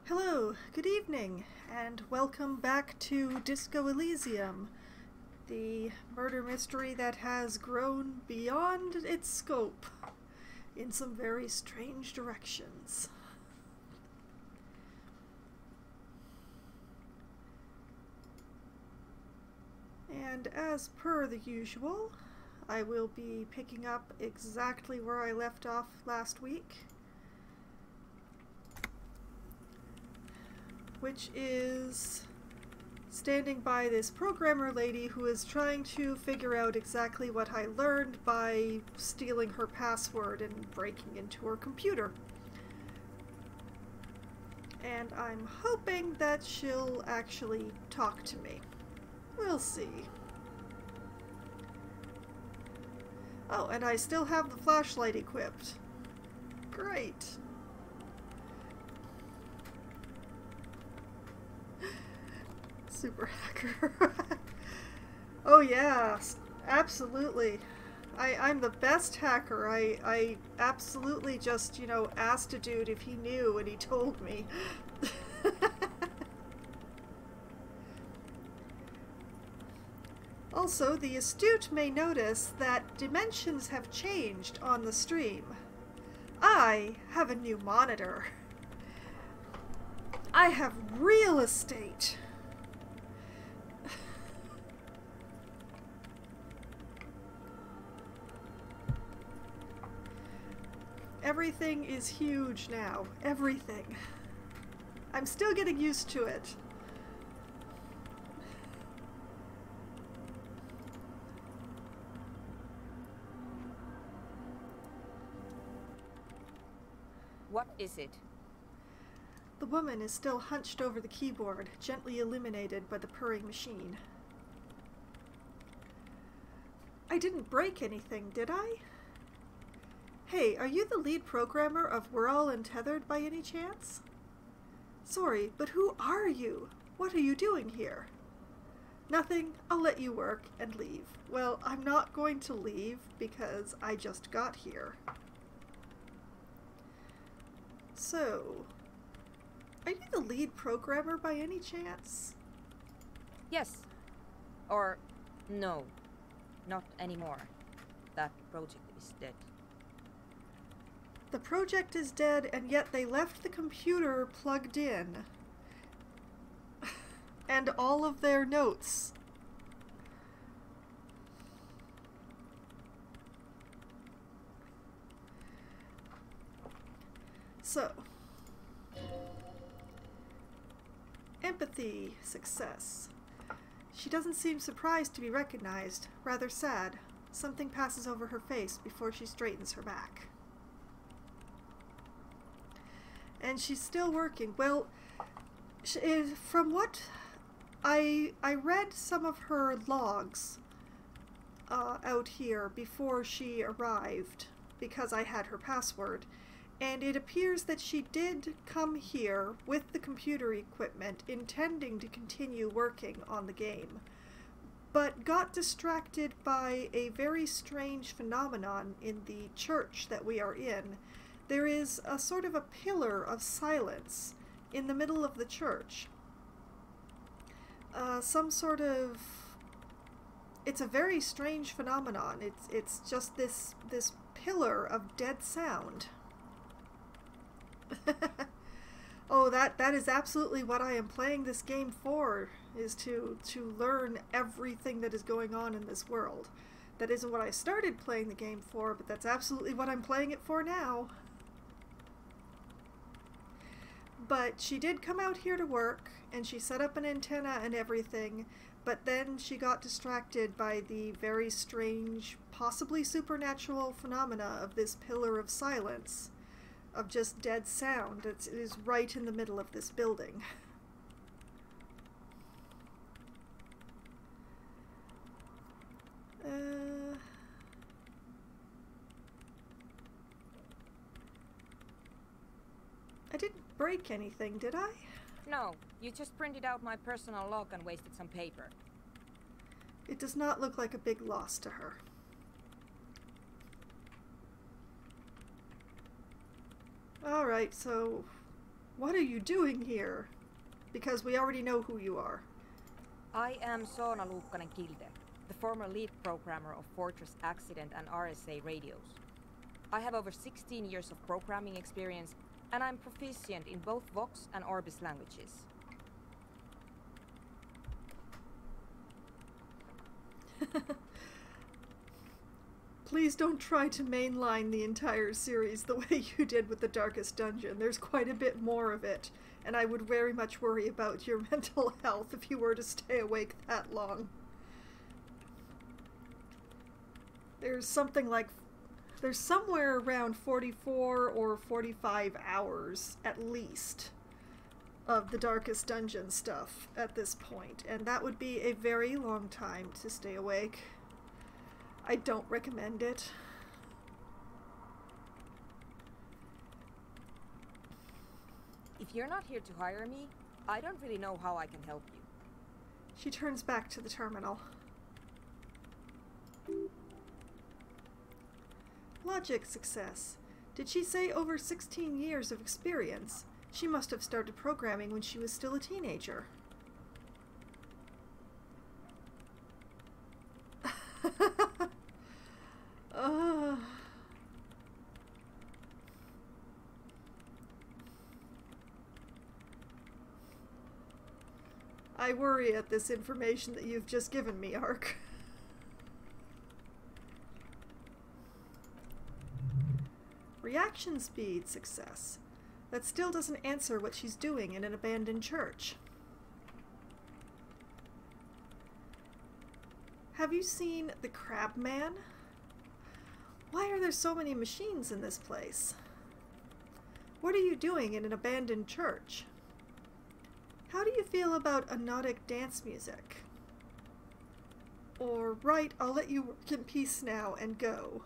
Hello, good evening, and welcome back to Disco Elysium, the murder mystery that has grown beyond its scope in some very strange directions. And as per the usual, I will be picking up exactly where I left off last week, which is standing by this programmer lady who is trying to figure out exactly what I learned by stealing her password and breaking into her computer. And I'm hoping that she'll actually talk to me. We'll see. Oh, and I still have the flashlight equipped. Great. Super hacker. Oh yeah, absolutely. I'm the best hacker. I absolutely just, asked a dude if he knew and he told me. Also, the astute may notice that dimensions have changed on the stream. I have a new monitor. I have real estate. Everything is huge now. Everything. I'm still getting used to it. What is it? The woman is still hunched over the keyboard, gently illuminated by the purring machine. I didn't break anything, did I? Hey, are you the lead programmer of We're All Untethered by any chance? Sorry, but who are you? What are you doing here? Nothing. I'll let you work and leave. Well, I'm not going to leave because I just got here. So, are you the lead programmer by any chance? Yes. Or no. Not anymore. That project is dead. The project is dead, and yet they left the computer plugged in. And all of their notes. So, empathy, success. She doesn't seem surprised to be recognized, rather sad. Something passes over her face before she straightens her back. And she's still working. Well, from what I read some of her logs out here before she arrived, because I had her password. And it appears that she did come here with the computer equipment, intending to continue working on the game, but got distracted by a very strange phenomenon in the church that we are in. There is a sort of a pillar of silence in the middle of the church. It's a very strange phenomenon. It's just this pillar of dead sound. Oh, that is absolutely what I am playing this game for, is to learn everything that is going on in this world. That isn't what I started playing the game for, but that's absolutely what I'm playing it for now. But she did come out here to work, and she set up an antenna and everything, but then she got distracted by the very strange, possibly supernatural phenomena of this pillar of silence. Of just dead sound. It is right in the middle of this building. I didn't break anything, did I? No, you just printed out my personal log and wasted some paper. It does not look like a big loss to her. Alright, so What are you doing here? Because we already know who you are. I am Soona Luukkanen-Kilde, the former lead programmer of Fortress Accident and RSA radios. I have over 16 years of programming experience, and I'm proficient in both Vox and Orbis languages. Please don't try to mainline the entire series the way you did with The Darkest Dungeon. There's quite a bit more of it, and I would very much worry about your mental health if you were to stay awake that long. There's somewhere around 44 or 45 hours, at least, of The Darkest Dungeon stuff at this point, and that would be a very long time to stay awake. I don't recommend it. If you're not here to hire me, I don't really know how I can help you. She turns back to the terminal. Logic success. Did she say over 16 years of experience? She must have started programming when she was still a teenager. I worry at this information that you've just given me, Ark. Reaction speed success. That still doesn't answer what she's doing in an abandoned church. Have you seen the Crab Man? Why are there so many machines in this place? What are you doing in an abandoned church? How do you feel about anodic dance music? Or, right, I'll let you work in peace now and go.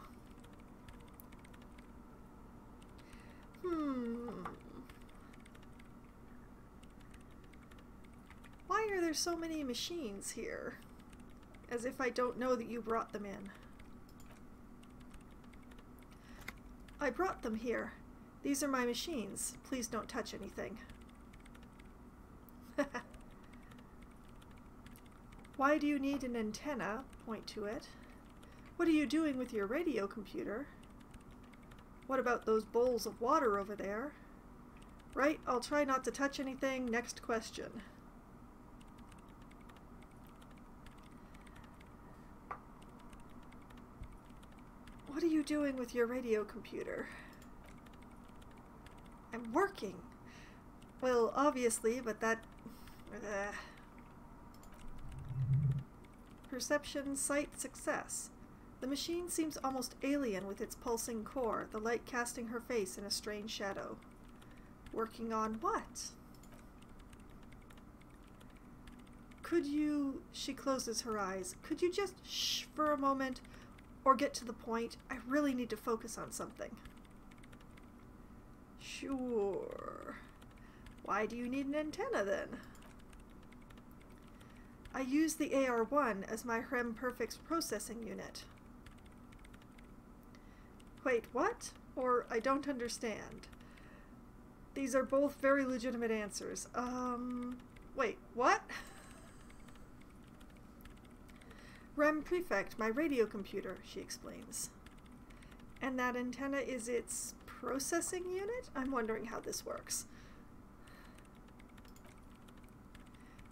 Why are there so many machines here? As if I don't know that you brought them in. I brought them here. These are my machines. Please don't touch anything. Why do you need an antenna? Point to it. What are you doing with your radio computer? What about those bowls of water over there? Right, I'll try not to touch anything. Next question. What are you doing with your radio computer? I'm working. Well, obviously, but that... Perception sight success. The machine seems almost alien with its pulsing core, the light casting her face in a strange shadow. Working on what? Could you... She closes her eyes. Could you just shh for a moment? Or get to the point? I really need to focus on something. Sure. Why do you need an antenna then? I use the AR-1 as my REM Perfect's processing unit. Wait, what? Or I don't understand. These are both very legitimate answers. Wait, what? REM Prefect, my radio computer, she explains. And that antenna is its processing unit? I'm wondering how this works.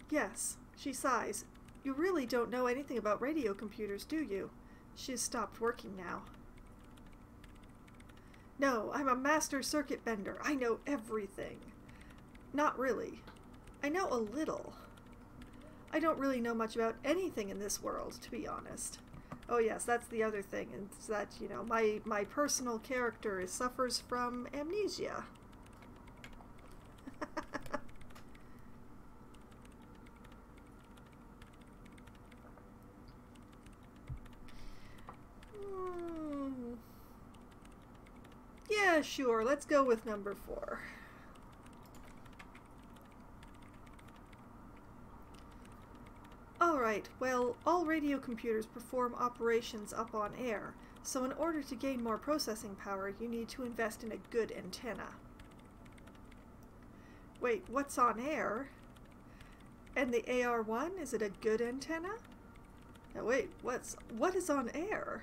Yes, she sighs. You really don't know anything about radio computers, do you? She has stopped working now. No, I'm a master circuit bender. I know everything. Not really. I know a little. I don't really know much about anything in this world, to be honest. Oh yes, that's the other thing, and it's that, you know, my personal character suffers from amnesia. Yeah, sure, let's go with number 4. Alright, well, all radio computers perform operations up on air, so in order to gain more processing power, you need to invest in a good antenna. Wait, what's on air? And the AR-1, is it a good antenna? Now wait, what is on air?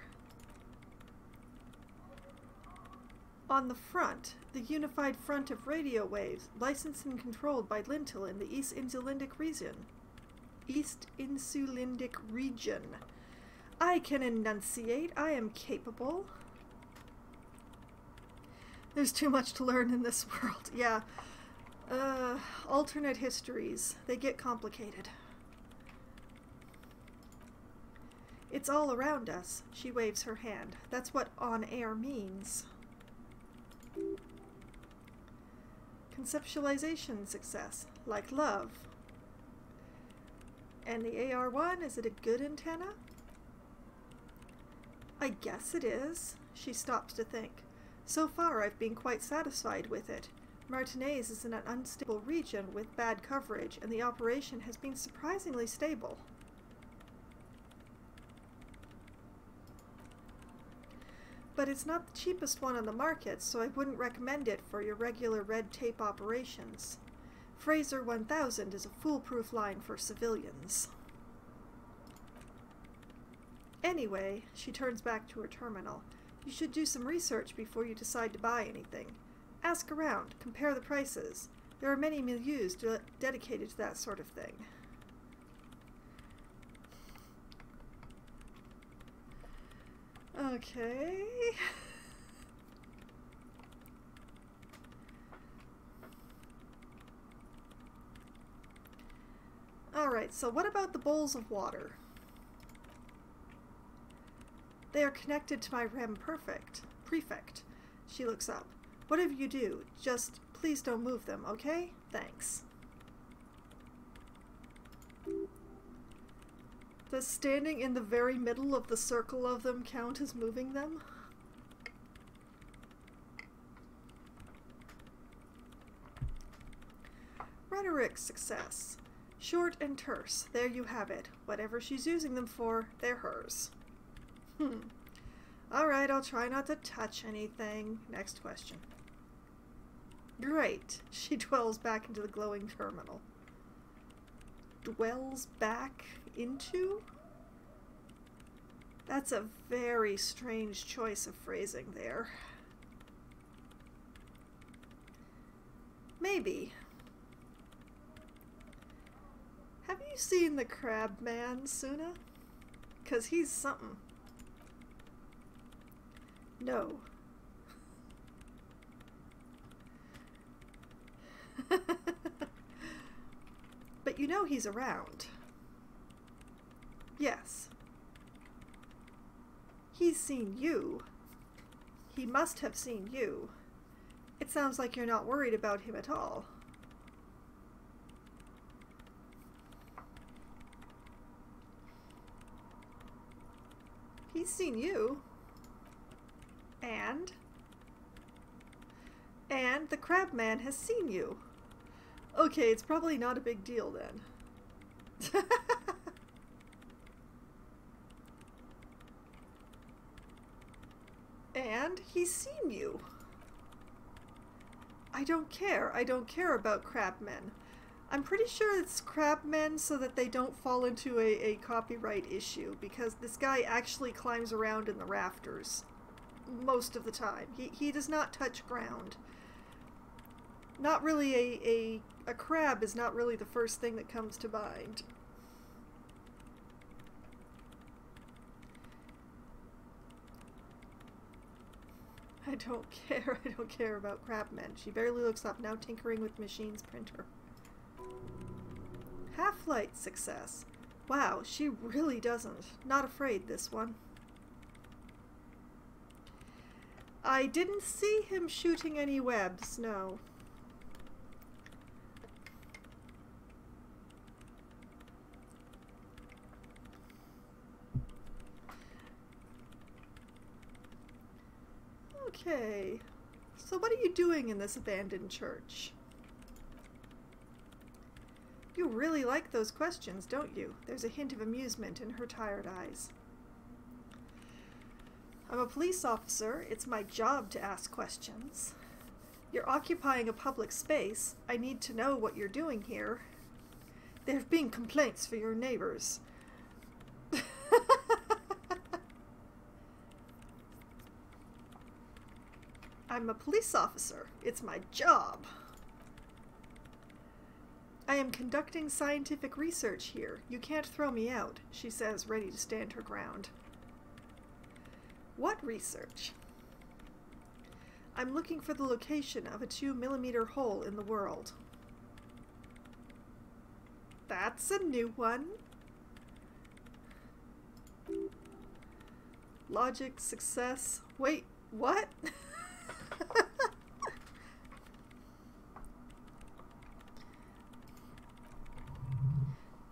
On the front, the unified front of radio waves, licensed and controlled by Lintel in the East Insulindic region. East Insulindic region. I can enunciate. I am capable. There's too much to learn in this world. Yeah. Alternate histories. They get complicated. It's all around us. She waves her hand. That's what on air means. Conceptualization success. Like love. And the AR-1, is it a good antenna? I guess it is. She stops to think. So far I've been quite satisfied with it. Martinez is in an unstable region with bad coverage, and the operation has been surprisingly stable. But it's not the cheapest one on the market, so I wouldn't recommend it for your regular red tape operations. Fraser 1000 is a foolproof line for civilians. Anyway, she turns back to her terminal. You should do some research before you decide to buy anything. Ask around, compare the prices. There are many milieus dedicated to that sort of thing. Okay. Alright, so what about the bowls of water? They are connected to my REM prefect. She looks up. Whatever you do, just please don't move them, okay? Thanks. Does standing in the very middle of the circle of them count as moving them? Rhetoric success. Short and terse. There you have it. Whatever she's using them for, they're hers. Alright, I'll try not to touch anything. Next question. Great. She dwells back into the glowing terminal. Dwells back into? That's a very strange choice of phrasing there. Maybe. Have you seen the Crab Man, Suna? 'Cause he's something. No. But you know he's around. Yes. He's seen you. He must have seen you. It sounds like you're not worried about him at all. He's seen you. And the Crab Man has seen you. Okay, it's probably not a big deal then. And he's seen you. I don't care. I don't care about crabmen. I'm pretty sure it's crabmen so that they don't fall into a copyright issue, because this guy actually climbs around in the rafters most of the time. He does not touch ground. Not really a crab is not really the first thing that comes to mind. I don't care. I don't care about crabmen. She barely looks up, now tinkering with machine's printer. Half-light success. Wow, she really doesn't. Not afraid, this one. I didn't see him shooting any webs, no. Okay, so what are you doing in this abandoned church? You really like those questions, don't you? There's a hint of amusement in her tired eyes. I'm a police officer. It's my job to ask questions. You're occupying a public space. I need to know what you're doing here. There have been complaints for your neighbors. I'm a police officer. It's my job. I am conducting scientific research here. You can't throw me out, she says, ready to stand her ground. What research? I'm looking for the location of a 2mm hole in the world. That's a new one. Logic, success. Wait, what?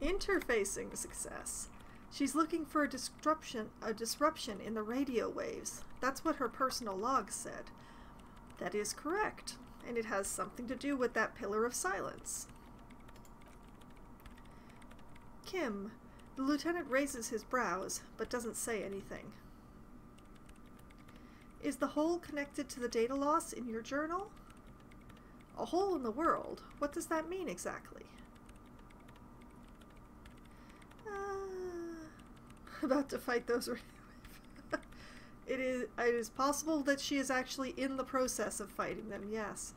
Interfacing success. She's looking for a disruption in the radio waves. That's what her personal log said. That is correct, and it has something to do with that pillar of silence. Kim. The lieutenant raises his brows, but doesn't say anything. Is the hole connected to the data loss in your journal? A hole in the world? What does that mean exactly? About to fight those. It is possible that she is actually in the process of fighting them, yes.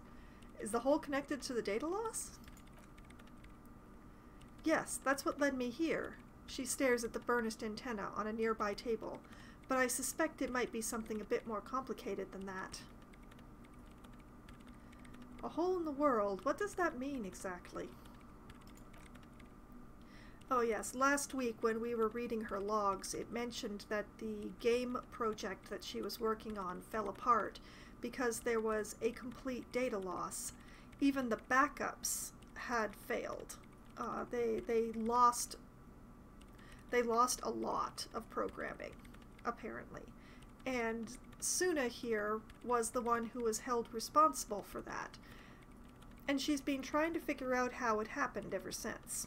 Is the hole connected to the data loss? Yes, that's what led me here. She stares at the burnished antenna on a nearby table, but I suspect it might be something a bit more complicated than that. A hole in the world, what does that mean exactly? Oh yes, last week when we were reading her logs, it mentioned that the game project that she was working on fell apart because there was a complete data loss. Even the backups had failed. They lost a lot of programming, apparently. And Suna here was the one who was held responsible for that. And she's been trying to figure out how it happened ever since.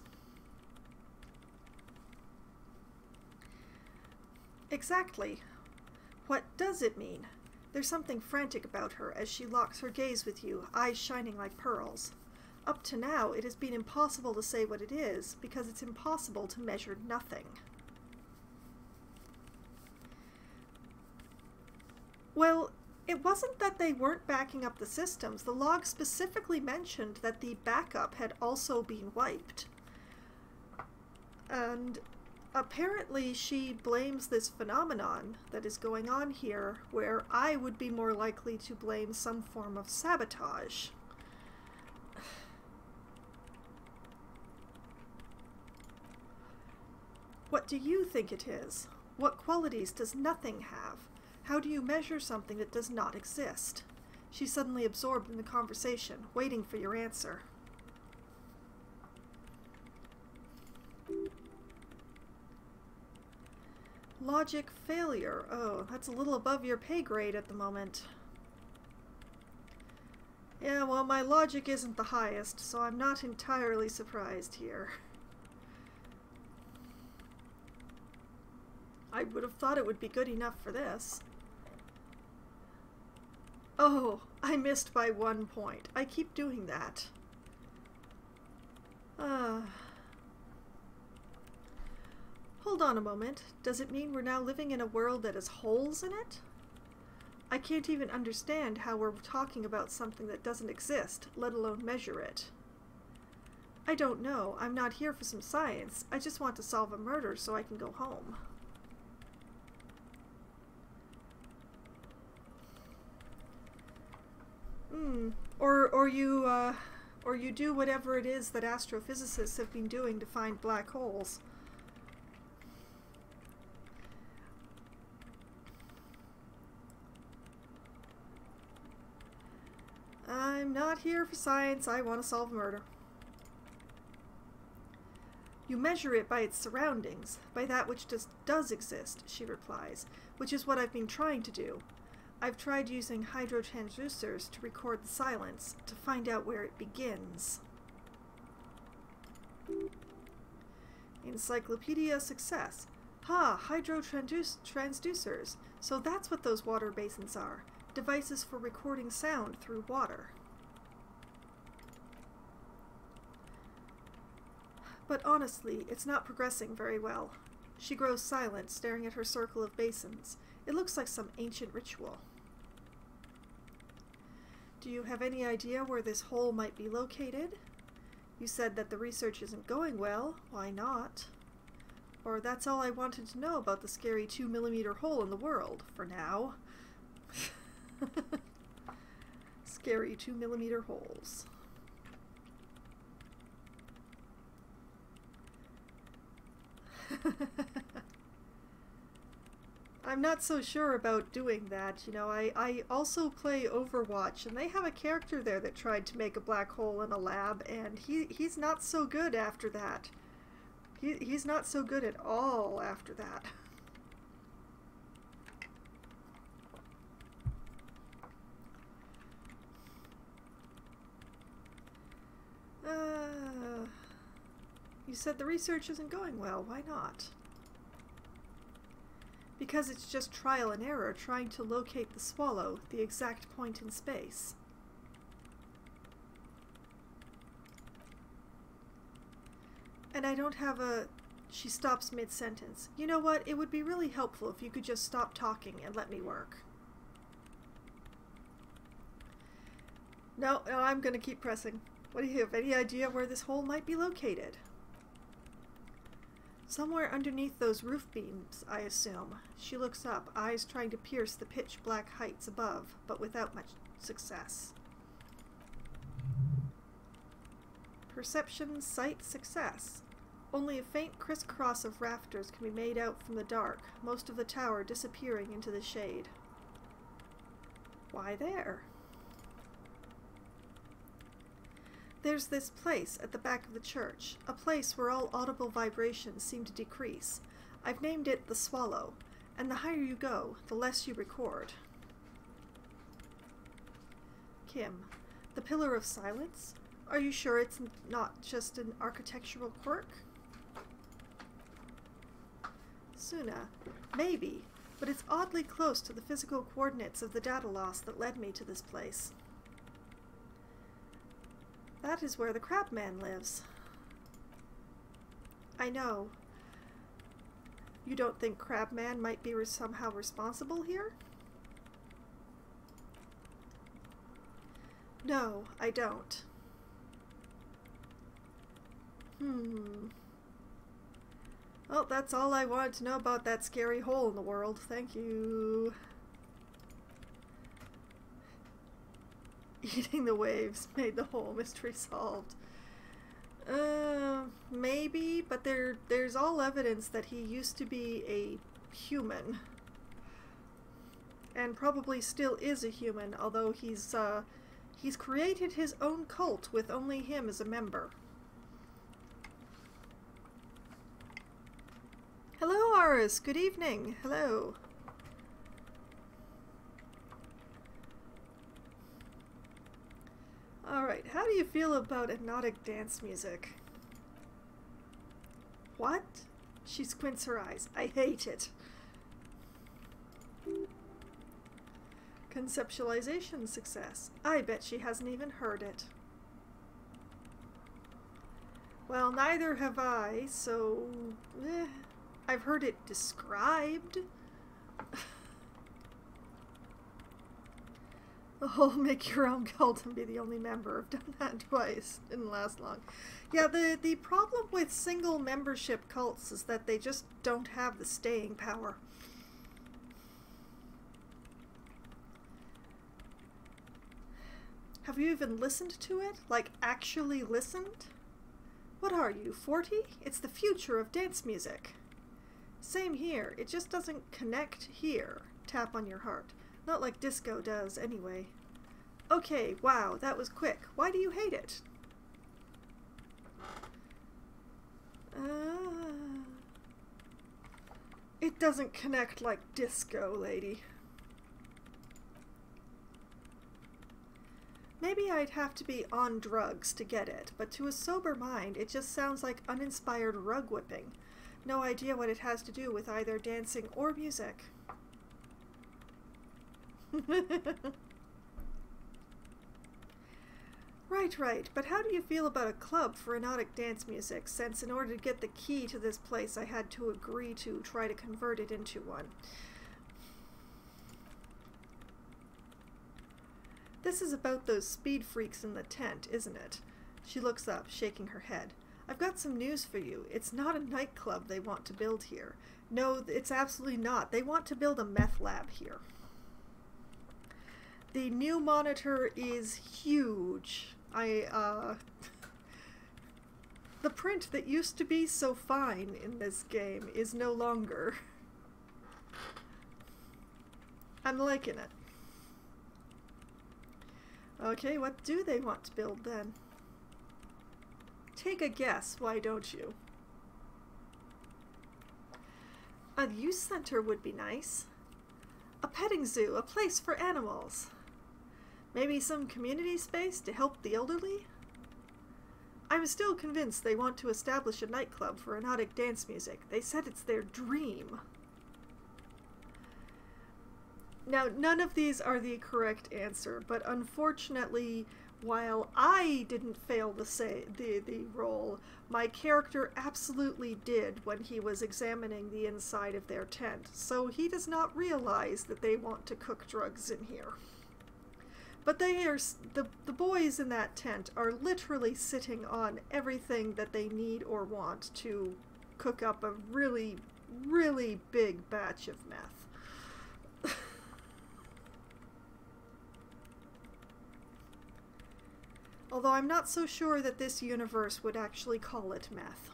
Exactly. What does it mean? There's something frantic about her as she locks her gaze with you, eyes shining like pearls. Up to now, it has been impossible to say what it is, because it's impossible to measure nothing. Well, it wasn't that they weren't backing up the systems. The log specifically mentioned that the backup had also been wiped. And apparently she blames this phenomenon that is going on here, where I would be more likely to blame some form of sabotage. What do you think it is? What qualities does nothing have? How do you measure something that does not exist? She's suddenly absorbed in the conversation, waiting for your answer. Logic failure. Oh, that's a little above your pay grade at the moment. Yeah, well, my logic isn't the highest, so I'm not entirely surprised here. I would have thought it would be good enough for this. Oh, I missed by 1 point. I keep doing that. Hold on a moment. Does it mean we're now living in a world that has holes in it? I can't even understand how we're talking about something that doesn't exist, let alone measure it. I don't know. I'm not here for some science. I just want to solve a murder so I can go home. Or you do whatever it is that astrophysicists have been doing to find black holes. I'm not here for science. I want to solve a murder. You measure it by its surroundings, by that which just does exist, she replies, which is what I've been trying to do. I've tried using hydrotransducers to record the silence, to find out where it begins. Encyclopedia success. Ha, hydrotransducers. So that's what those water basins are. Devices for recording sound through water. But honestly, it's not progressing very well. She grows silent, staring at her circle of basins. It looks like some ancient ritual. Do you have any idea where this hole might be located? You said that the research isn't going well. Why not? Or that's all I wanted to know about the scary 2mm hole in the world, for now. Scary 2mm holes. I'm not so sure about doing that. You know, I also play Overwatch, and they have a character there that tried to make a black hole in a lab, and he's not so good after that. He's not so good at all after that. You said the research isn't going well. Why not? Because it's just trial and error trying to locate the swallow, the exact point in space. And I don't have a... She stops mid-sentence. You know what? It would be really helpful if you could just stop talking and let me work. No, I'm gonna keep pressing. What do you have any idea where this hole might be located? Somewhere underneath those roof beams, I assume. She looks up, eyes trying to pierce the pitch-black heights above, but without much success. Perception, sight, success. Only a faint crisscross of rafters can be made out from the dark, most of the tower disappearing into the shade. Why there? There's this place at the back of the church, a place where all audible vibrations seem to decrease. I've named it the Swallow, and the higher you go, the less you record. Kim, the Pillar of Silence? Are you sure it's not just an architectural quirk? Suna, maybe, but it's oddly close to the physical coordinates of the data loss that led me to this place. That is where the Crabman lives. I know. You don't think Crabman might be somehow responsible here? No, I don't. Well, that's all I wanted to know about that scary hole in the world. Thank you. Eating the waves made the whole mystery solved. Maybe, but there's all evidence that he used to be a human. And probably still is a human, although he's created his own cult with only him as a member. Hello, Aris. Good evening. Hello. Alright, how do you feel about hypnotic dance music? What? She squints her eyes. I hate it. Conceptualization success. I bet she hasn't even heard it. Well, neither have I, so... I've heard it described. The whole make your own cult and be the only member. I've done that twice. Didn't last long. Yeah, the problem with single membership cults is that they just don't have the staying power. Have you even listened to it? Like, actually listened? What are you, 40? It's the future of dance music. Same here. It just doesn't connect here. Tap on your heart. Not like disco does, anyway. Okay, wow, that was quick. Why do you hate it? It doesn't connect like disco, lady. Maybe I'd have to be on drugs to get it, but to a sober mind, it just sounds like uninspired rug whipping. No idea what it has to do with either dancing or music. Right, right. But how do you feel about a club for erotic dance music, since in order to get the key to this place I had to agree to try to convert it into one? This is about those speed freaks in the tent, isn't it? She looks up, shaking her head. I've got some news for you. It's not a nightclub they want to build here. No, it's absolutely not. They want to build a meth lab here. The new monitor is huge. The print that used to be so fine in this game is no longer. I'm liking it. Okay, what do they want to build then? Take a guess, why don't you? A youth center would be nice. A petting zoo, a place for animals. Maybe some community space to help the elderly? I'm still convinced they want to establish a nightclub for erotic dance music. They said it's their dream. Now, none of these are the correct answer, but unfortunately, while I didn't fail the role, my character absolutely did when he was examining the inside of their tent, so he does not realize that they want to cook drugs in here. But they are, the boys in that tent are literally sitting on everything that they need or want to cook up a really, really big batch of meth. Although I'm not so sure that this universe would actually call it meth.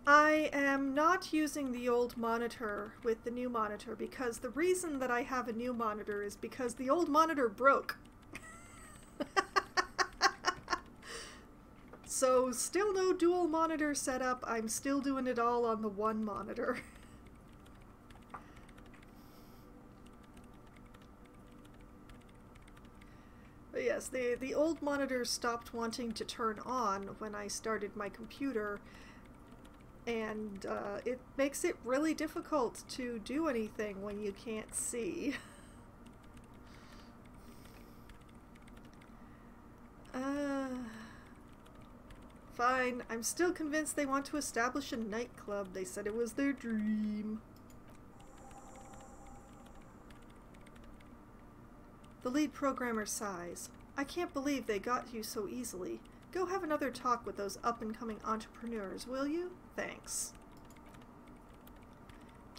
I am not using the old monitor with the new monitor because the reason that I have a new monitor is because the old monitor broke. So still no dual monitor setup. I'm still doing it all on the one monitor. But yes, the old monitor stopped wanting to turn on when I started my computer, and it makes it really difficult to do anything when you can't see. Fine, I'm still convinced they want to establish a nightclub. They said it was their dream. The lead programmer sighs. I can't believe they got you so easily. Go have another talk with those up-and-coming entrepreneurs, will you? Thanks.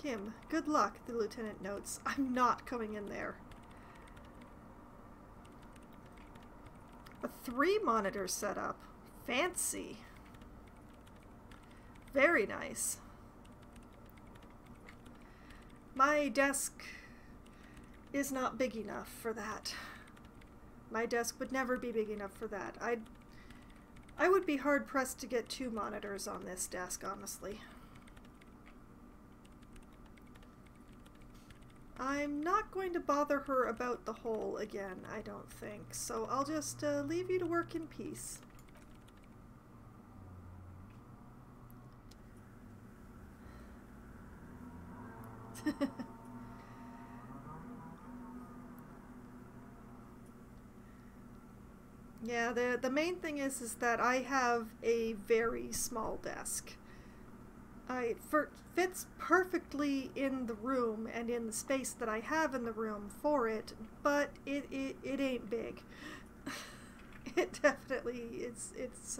Kim, good luck, the lieutenant notes. I'm not coming in there. A 3-monitor setup. Fancy. Very nice. My desk is not big enough for that. My desk would never be big enough for that. I would be hard-pressed to get 2 monitors on this desk, honestly. I'm not going to bother her about the hole again, I don't think, so I'll just leave you to work in peace. Yeah, the main thing is that I have a very small desk. It fits perfectly in the room and in the space that I have in the room for it, but it ain't big. It definitely, it's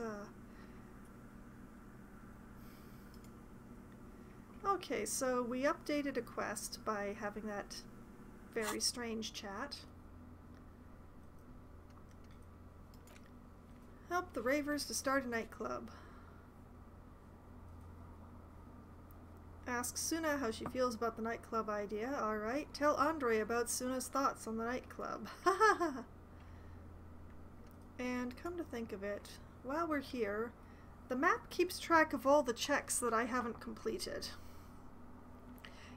Okay, so we updated a quest by having that very strange chat. Help the ravers to start a nightclub. Ask Suna how she feels about the nightclub idea. Alright. Tell Andre about Suna's thoughts on the nightclub. Ha ha ha! And come to think of it, while we're here, the map keeps track of all the checks that I haven't completed.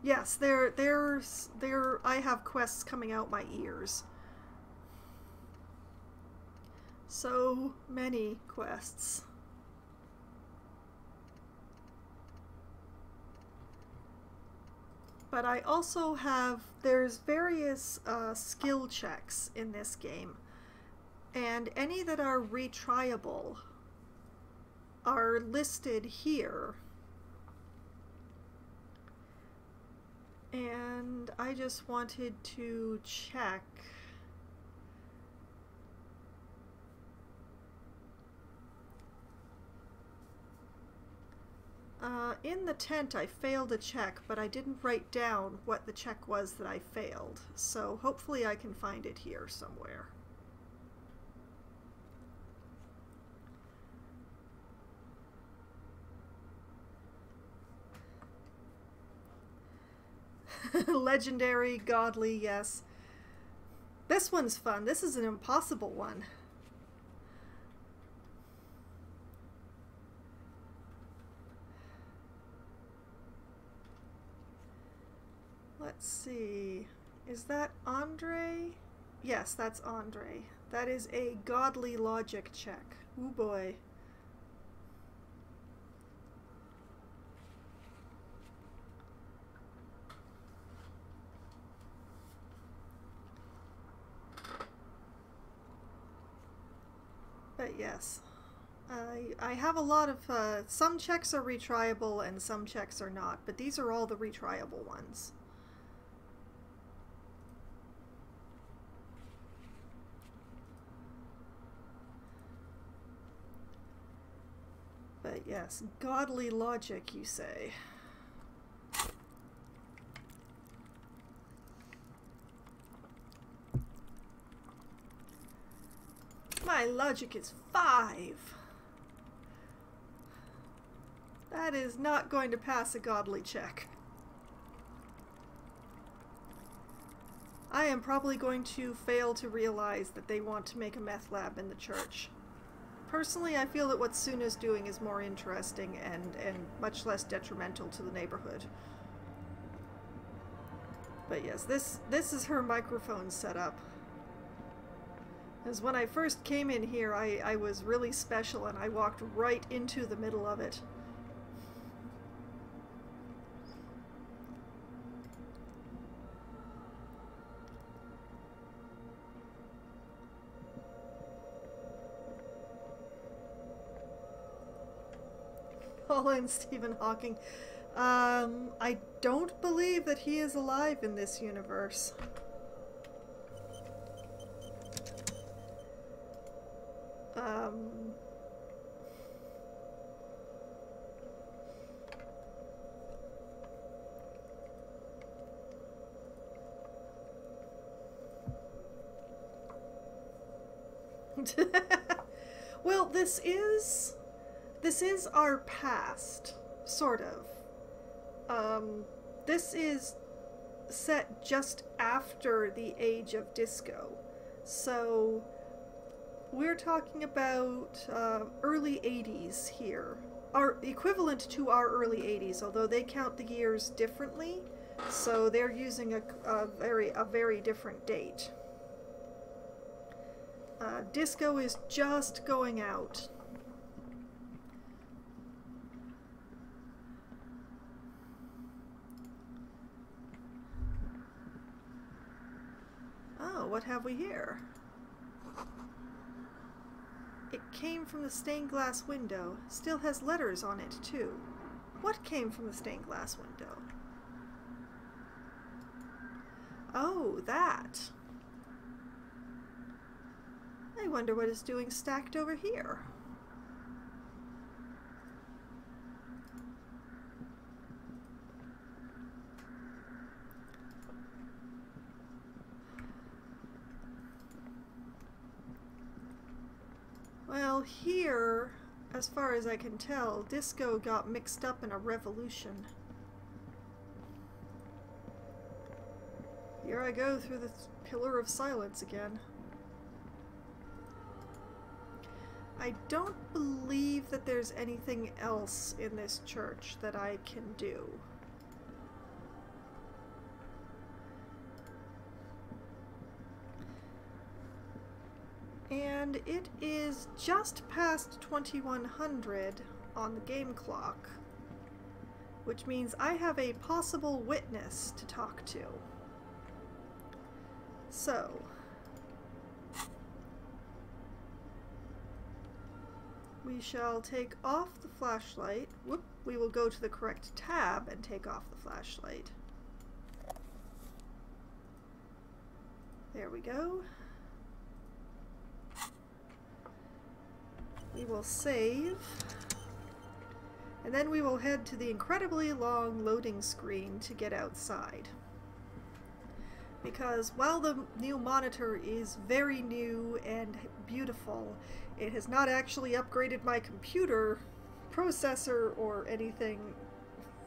Yes, I have quests coming out my ears. So many quests. But I also have, there's various skill checks in this game, and any that are retryable are listed here. And I just wanted to check. In the tent I failed a check, but I didn't write down what the check was that I failed, so hopefully I can find it here somewhere. Legendary, godly, yes. This one's fun. This is an impossible one. Let's see. Is that Andre? Yes, that's Andre. That is a godly logic check. Ooh boy. But yes, I have a lot of, some checks are retryable and some checks are not, but these are all the retryable ones. But yes, godly logic, you say. My logic is 5. That is not going to pass a godly check. I am probably going to fail to realize that they want to make a meth lab in the church. Personally, I feel that what Suna's doing is more interesting and much less detrimental to the neighborhood. But yes, this is her microphone setup. Because when I first came in here, I was really special and I walked right into the middle of it. Call in Stephen Hawking. I don't believe that he is alive in this universe. Well, this is our past, sort of. This is set just after the age of disco, so we're talking about early 80s here, our equivalent to our early 80s, although they count the years differently, so they're using a very different date. Disco is just going out. Oh, what have we here? It came from the stained glass window. Still has letters on it, too. What came from the stained glass window? Oh, that. I wonder what it's doing stacked over here. Well, here, as far as I can tell, disco got mixed up in a revolution. Here I go through the pillar of silence again. I don't believe that there's anything else in this church that I can do. And it is just past 2100 on the game clock. which means I have a possible witness to talk to. So, we shall take off the flashlight. Whoop, we will go to the correct tab and take off the flashlight. There we go. We will save. And then we will head to the incredibly long loading screen to get outside. Because while the new monitor is very new and beautiful, it has not actually upgraded my computer processor or anything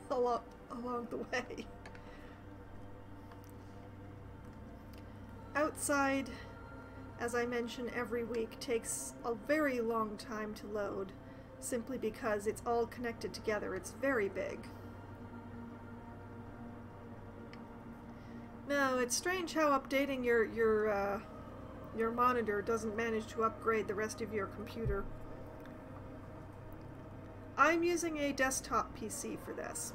along the way. Outside, as I mention every week, takes a very long time to load, simply because it's all connected together. It's very big. Now, it's strange how updating your monitor doesn't manage to upgrade the rest of your computer. I'm using a desktop PC for this.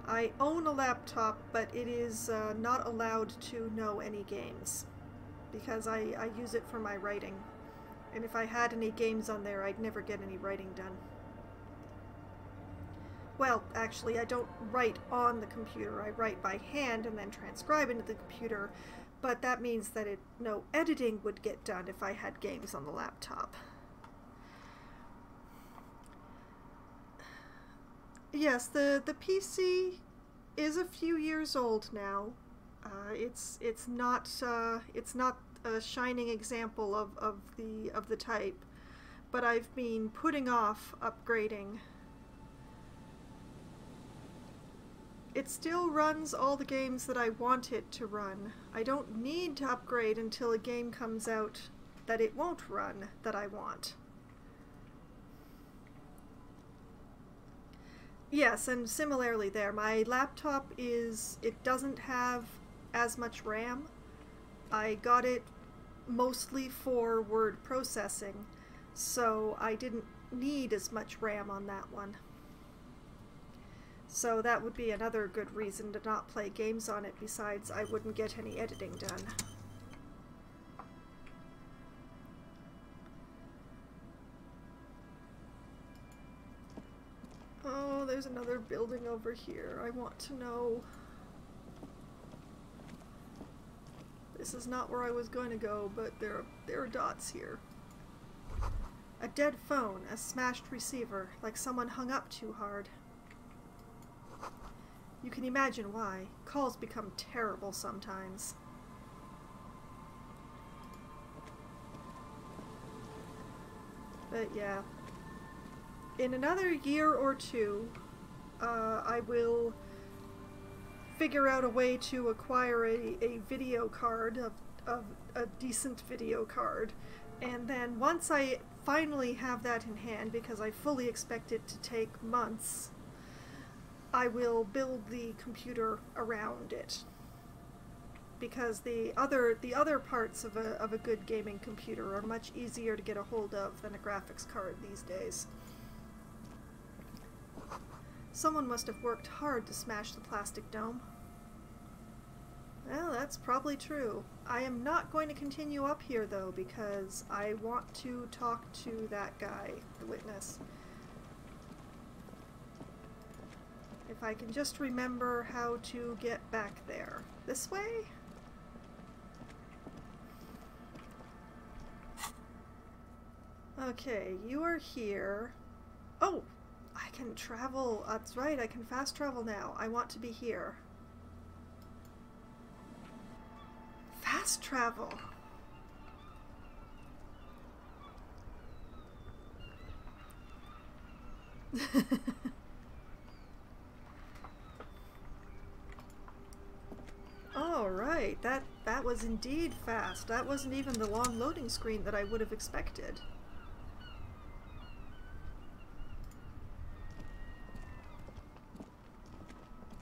I own a laptop, but it is not allowed to know any games, because I use it for my writing. And if I had any games on there, I'd never get any writing done. Well, actually, I don't write on the computer. I write by hand and then transcribe into the computer, but that means that no editing would get done if I had games on the laptop. Yes, the PC is a few years old now. It's not a shining example of the type, but I've been putting off upgrading. It still runs all the games that I want it to run. I don't need to upgrade until a game comes out that it won't run that I want. Yes, and similarly there, my laptop it doesn't have as much RAM. I got it mostly for word processing, so I didn't need as much RAM on that one. So that would be another good reason to not play games on it, besides I wouldn't get any editing done. Oh, there's another building over here. I want to know. This is not where I was going to go, but there are dots here. A dead phone, a smashed receiver, like someone hung up too hard. You can imagine why. Calls become terrible sometimes. But yeah. In another year or two, I will figure out a way to acquire a video card, of a decent video card, and then once I finally have that in hand, because I fully expect it to take months, I will build the computer around it. Because the other parts of a good gaming computer are much easier to get a hold of than a graphics card these days. Someone must have worked hard to smash the plastic dome. Well, that's probably true. I am not going to continue up here, though, because I want to talk to that guy, the witness. If I can just remember how to get back there. This way? Okay, you are here. Oh! I can travel. That's right, I can fast travel now. I want to be here. Fast travel! Alright, that was indeed fast. That wasn't even the long loading screen that I would have expected.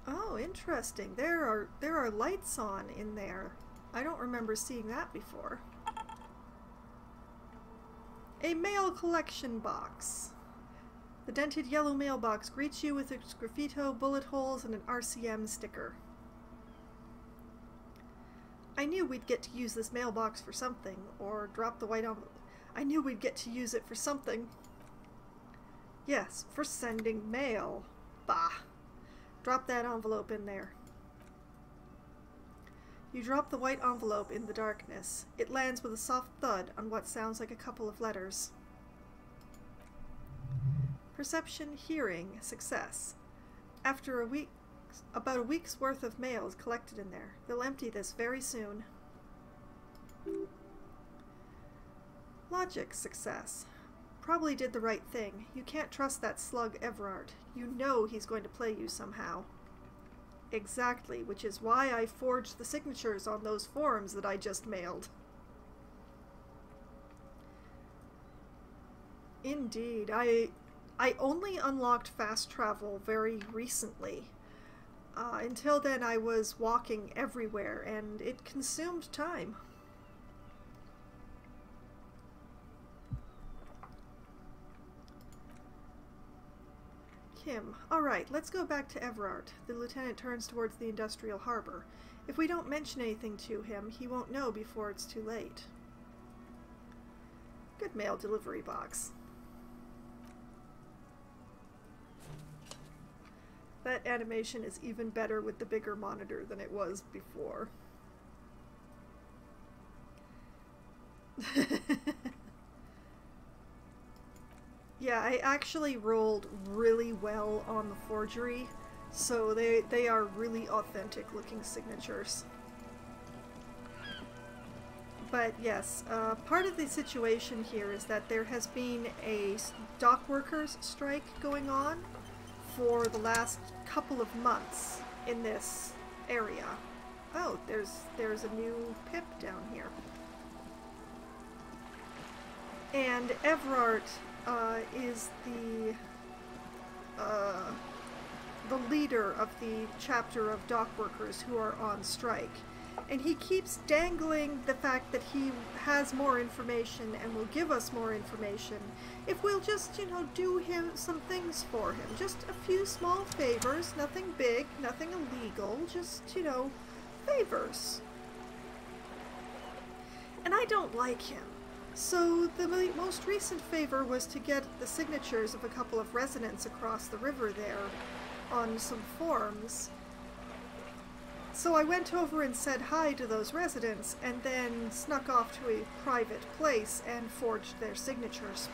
Oh, interesting. There are lights on in there. I don't remember seeing that before. A mail collection box. The dented yellow mailbox greets you with its graffito, bullet holes, and an RCM sticker. I knew we'd get to use this mailbox for something, or drop the white envelope. I knew we'd get to use it for something. Yes, for sending mail. Bah. Drop that envelope in there. You drop the white envelope in the darkness. It lands with a soft thud on what sounds like a couple of letters. Perception, hearing, success. After about a week's worth of mail is collected in there. They'll empty this very soon. Logic, success. Probably did the right thing. You can't trust that slug Everard. You know he's going to play you somehow. Exactly, which is why I forged the signatures on those forms that I just mailed. Indeed, I only unlocked fast travel very recently. Until then I was walking everywhere, and it consumed time. Kim. Alright, let's go back to Everard. The lieutenant turns towards the industrial harbor. If we don't mention anything to him, he won't know before it's too late. Good mail delivery box. That animation is even better with the bigger monitor than it was before. Yeah, I actually rolled really well on the forgery, so they are really authentic looking signatures. But yes, part of the situation here is that there has been a dock workers strike going on for the last couple of months in this area. Oh, there's a new pip down here. And Everard is the leader of the chapter of dock workers who are on strike. And he keeps dangling the fact that he has more information and will give us more information if we'll just, you know, do him some things for him. Just a few small favors, nothing big, nothing illegal, just, you know, favors. And I don't like him. So the most recent favor was to get the signatures of a couple of residents across the river there on some forms. So I went over and said hi to those residents, and then snuck off to a private place and forged their signatures.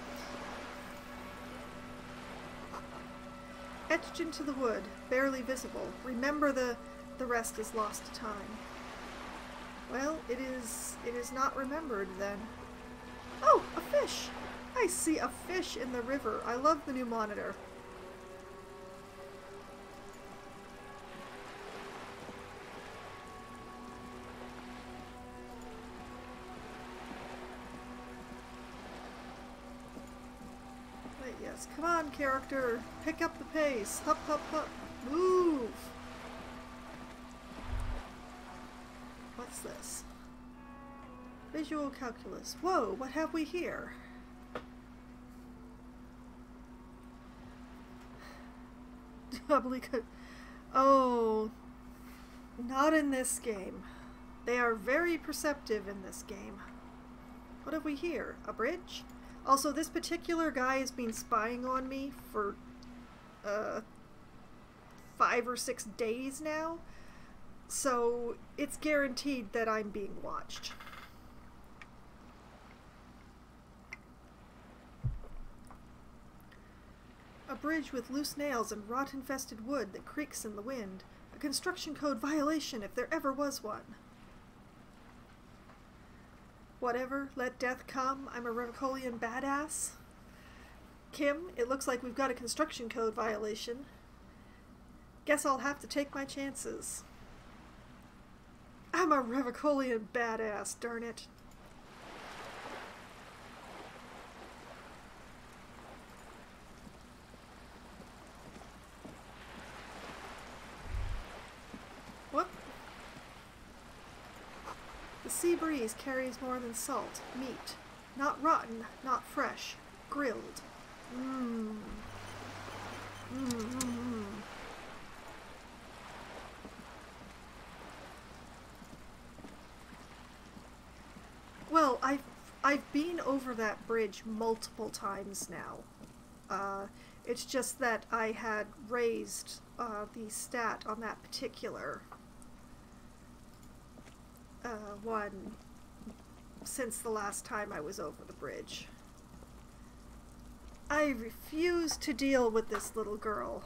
Etched into the wood, barely visible. Remember the rest is lost to time. Well, it is not remembered then. Oh, a fish! I see a fish in the river. I love the new monitor. Wait, yes. Come on, character. Pick up the pace. Hup, hup, hup. Move! What's this? Visual calculus. Whoa, what have we here? Oh, not in this game. They are very perceptive in this game. What have we here? A bridge? Also, this particular guy has been spying on me for 5 or 6 days now, so it's guaranteed that I'm being watched. A bridge with loose nails and rot-infested wood that creaks in the wind. A construction code violation if there ever was one. Whatever, let death come. I'm a Revicolian badass. Kim, it looks like we've got a construction code violation. Guess I'll have to take my chances. I'm a Revicolian badass, darn it. Whoop. The sea breeze carries more than salt, meat. Not rotten, not fresh. Grilled. Mmm. Mm-hmm. Well, I've been over that bridge multiple times now. It's just that I had raised the stat on that particular one since the last time I was over the bridge. I refuse to deal with this little girl.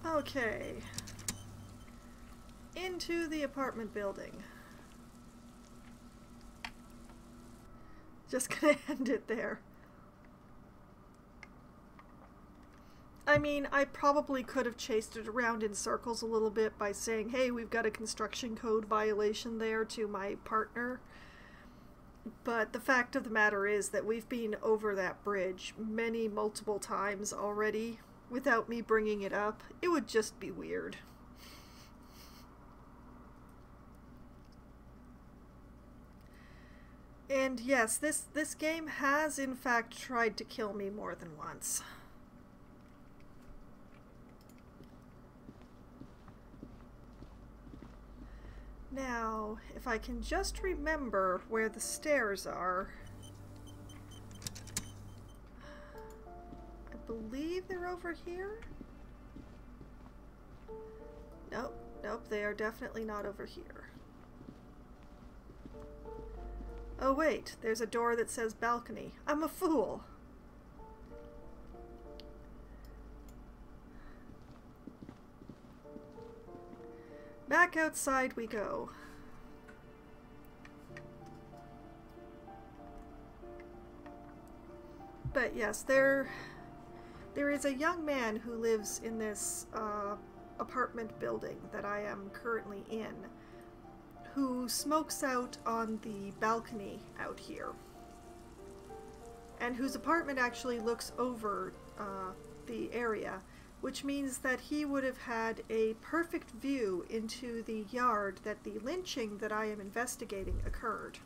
Okay. Into the apartment building. Just gonna end it there. I mean, I probably could have chased it around in circles a little bit by saying, hey, we've got a construction code violation there to my partner. But the fact of the matter is that we've been over that bridge multiple times already without me bringing it up. It would just be weird. And yes, this game has in fact tried to kill me more than once. Now, if I can just remember where the stairs are. I believe they're over here? Nope, nope, they are definitely not over here. Oh wait, there's a door that says balcony. I'm a fool! Back outside we go. But yes, there is a young man who lives in this apartment building that I am currently in, who smokes out on the balcony out here, and whose apartment actually looks over the area, which means that he would have had a perfect view into the yard that the lynching that I am investigating occurred.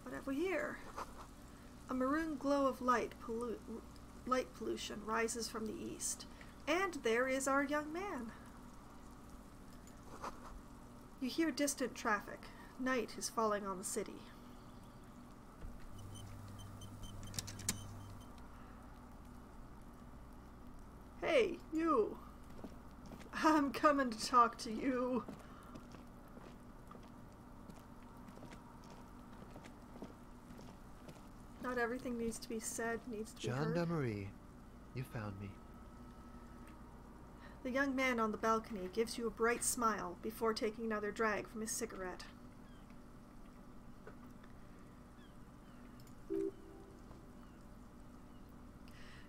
What have we here? A maroon glow of light pollution rises from the east. And there is our young man. You hear distant traffic. Night is falling on the city. Hey, you. I'm coming to talk to you. Not everything needs to be said, needs to be heard. Gendarmerie, you found me. The young man on the balcony gives you a bright smile before taking another drag from his cigarette.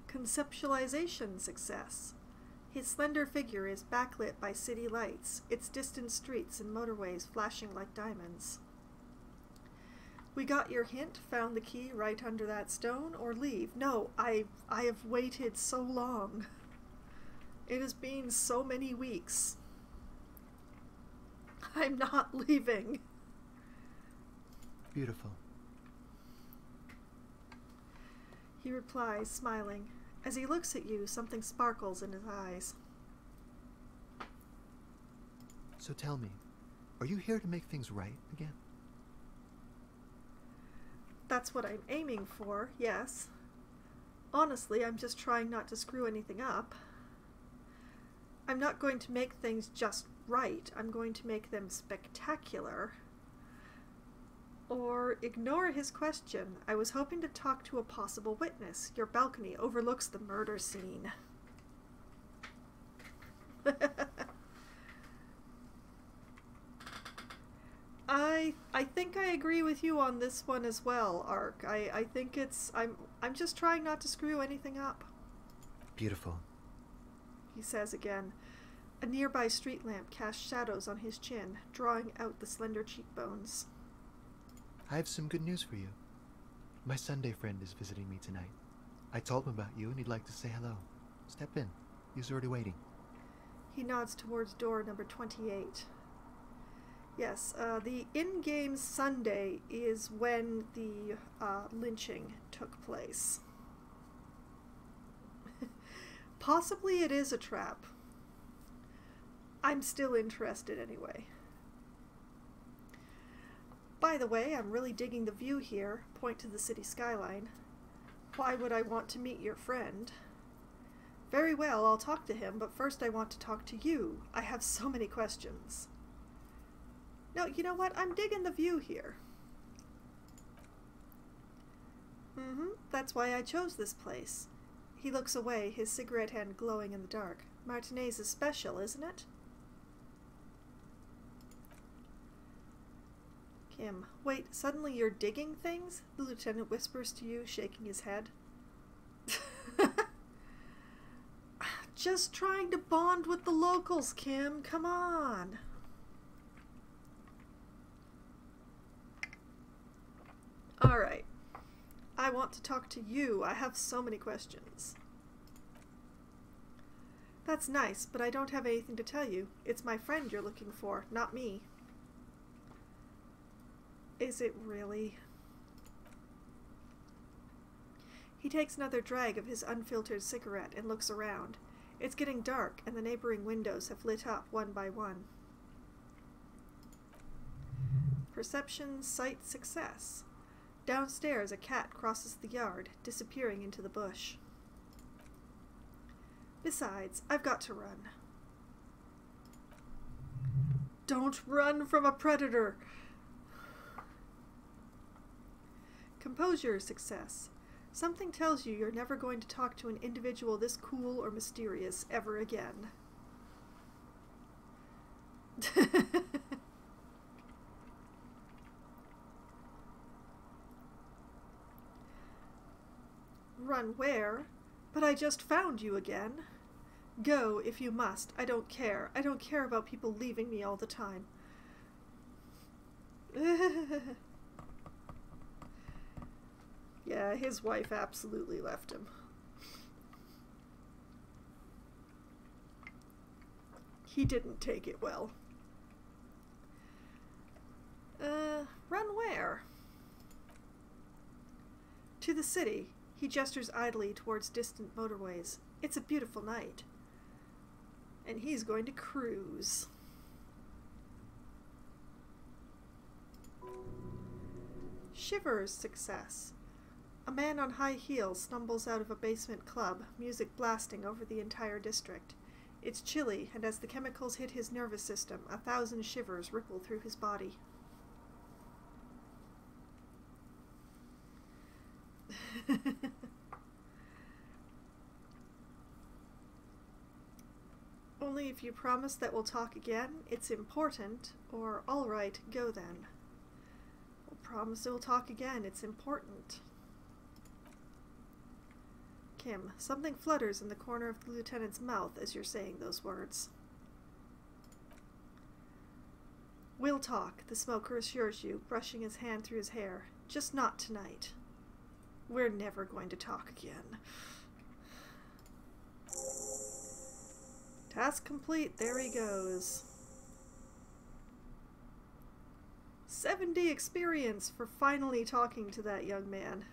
Conceptualization success. His slender figure is backlit by city lights, its distant streets and motorways flashing like diamonds. We got your hint, found the key right under that stone, or leave. No, I have waited so long. It has been so many weeks. I'm not leaving. Beautiful. He replies, smiling. As he looks at you, something sparkles in his eyes. So tell me, are you here to make things right again? That's what I'm aiming for, yes. Honestly, I'm just trying not to screw anything up. I'm not going to make things just right. I'm going to make them spectacular. Or ignore his question. I was hoping to talk to a possible witness. Your balcony overlooks the murder scene. I think I agree with you on this one as well, Ark. I think it's I'm just trying not to screw anything up. Beautiful. He says again. A nearby street lamp casts shadows on his chin, drawing out the slender cheekbones. I have some good news for you. My Sunday friend is visiting me tonight. I told him about you and he'd like to say hello. Step in. He's already waiting. He nods towards door number 28. Yes, the in-game Sunday is when the lynching took place. Possibly it is a trap. I'm still interested anyway. By the way, I'm really digging the view here. Point to the city skyline. Why would I want to meet your friend? Very well, I'll talk to him, but first I want to talk to you. I have so many questions. No, you know what? I'm digging the view here. That's why I chose this place. He looks away, his cigarette hand glowing in the dark. Martinez is special, isn't it? Kim, wait, suddenly you're digging things? The lieutenant whispers to you, shaking his head. Just trying to bond with the locals, Kim. Come on. Alright. I want to talk to you. I have so many questions. That's nice, but I don't have anything to tell you. It's my friend you're looking for, not me. Is it really? He takes another drag of his unfiltered cigarette and looks around. It's getting dark, and the neighboring windows have lit up one by one. Perception, sight, success. Downstairs, a cat crosses the yard, disappearing into the bush. Besides, I've got to run. Don't run from a predator! Composure, success. Something tells you you're never going to talk to an individual this cool or mysterious ever again. Run where? But I just found you again. Go, if you must. I don't care. I don't care about people leaving me all the time. Yeah, his wife absolutely left him. He didn't take it well. Run where? To the city. He gestures idly towards distant motorways. It's a beautiful night. And he's going to cruise. Shivers, success. A man on high heels stumbles out of a basement club, music blasting over the entire district. It's chilly, and as the chemicals hit his nervous system, 1,000 shivers ripple through his body. Only if you promise that we'll talk again, it's important, or all right, go then. We'll promise we'll talk again, it's important. Kim, something flutters in the corner of the lieutenant's mouth as you're saying those words. We'll talk, the smoker assures you, brushing his hand through his hair. Just not tonight. We're never going to talk again. Task complete, there he goes. 70 experience for finally talking to that young man.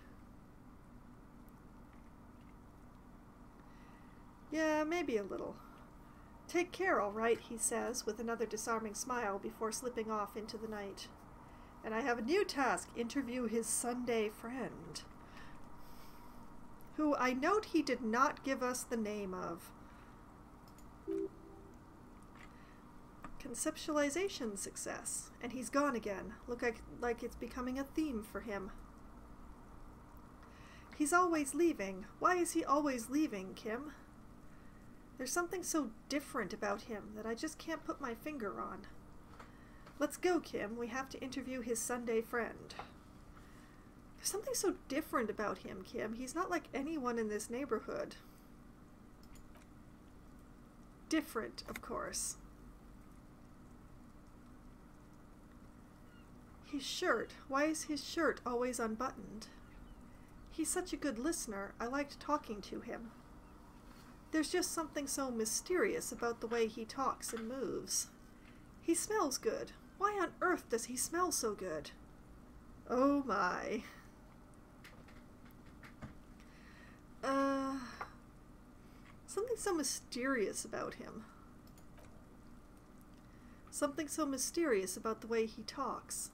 Yeah, maybe a little. Take care, all right, he says, with another disarming smile before slipping off into the night. And I have a new task, interview his Sunday friend, who I note he did not give us the name of. Conceptualization success, and he's gone again. Look like it's becoming a theme for him. He's always leaving. Why is he always leaving, Kim? There's something so different about him that I just can't put my finger on. Let's go, Kim. We have to interview his Sunday friend. There's something so different about him, Kim. He's not like anyone in this neighborhood. Different, of course. His shirt. Why is his shirt always unbuttoned? He's such a good listener. I liked talking to him. There's just something so mysterious about the way he talks and moves. He smells good. Why on earth does he smell so good? Oh my. Something so mysterious about him. Something so mysterious about the way he talks.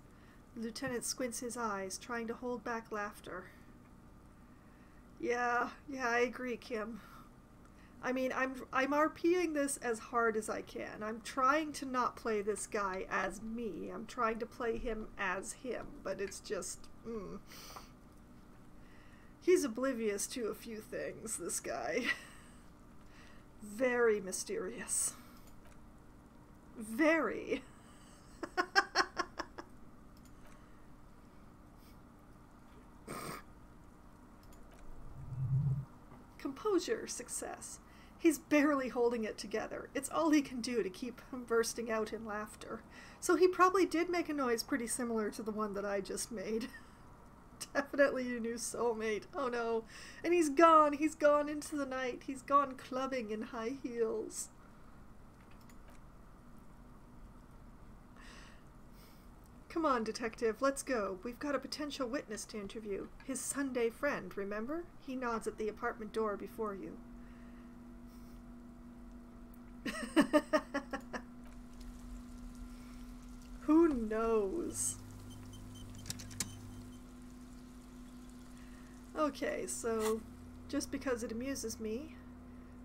The lieutenant squints his eyes, trying to hold back laughter. Yeah, I agree, Kim. I mean, I'm RPing this as hard as I can. I'm trying to not play this guy as me. I'm trying to play him as him, but it's just, He's oblivious to a few things, this guy. Very mysterious. Very. Composure, success. He's barely holding it together. It's all he can do to keep him bursting out in laughter. So he probably did make a noise pretty similar to the one that I just made. Definitely your new soulmate. Oh no. And he's gone. He's gone into the night. He's gone clubbing in high heels. Come on, detective, let's go. We've got a potential witness to interview. His Sunday friend, remember? He nods at the apartment door before you. Who knows? Okay, so just because it amuses me.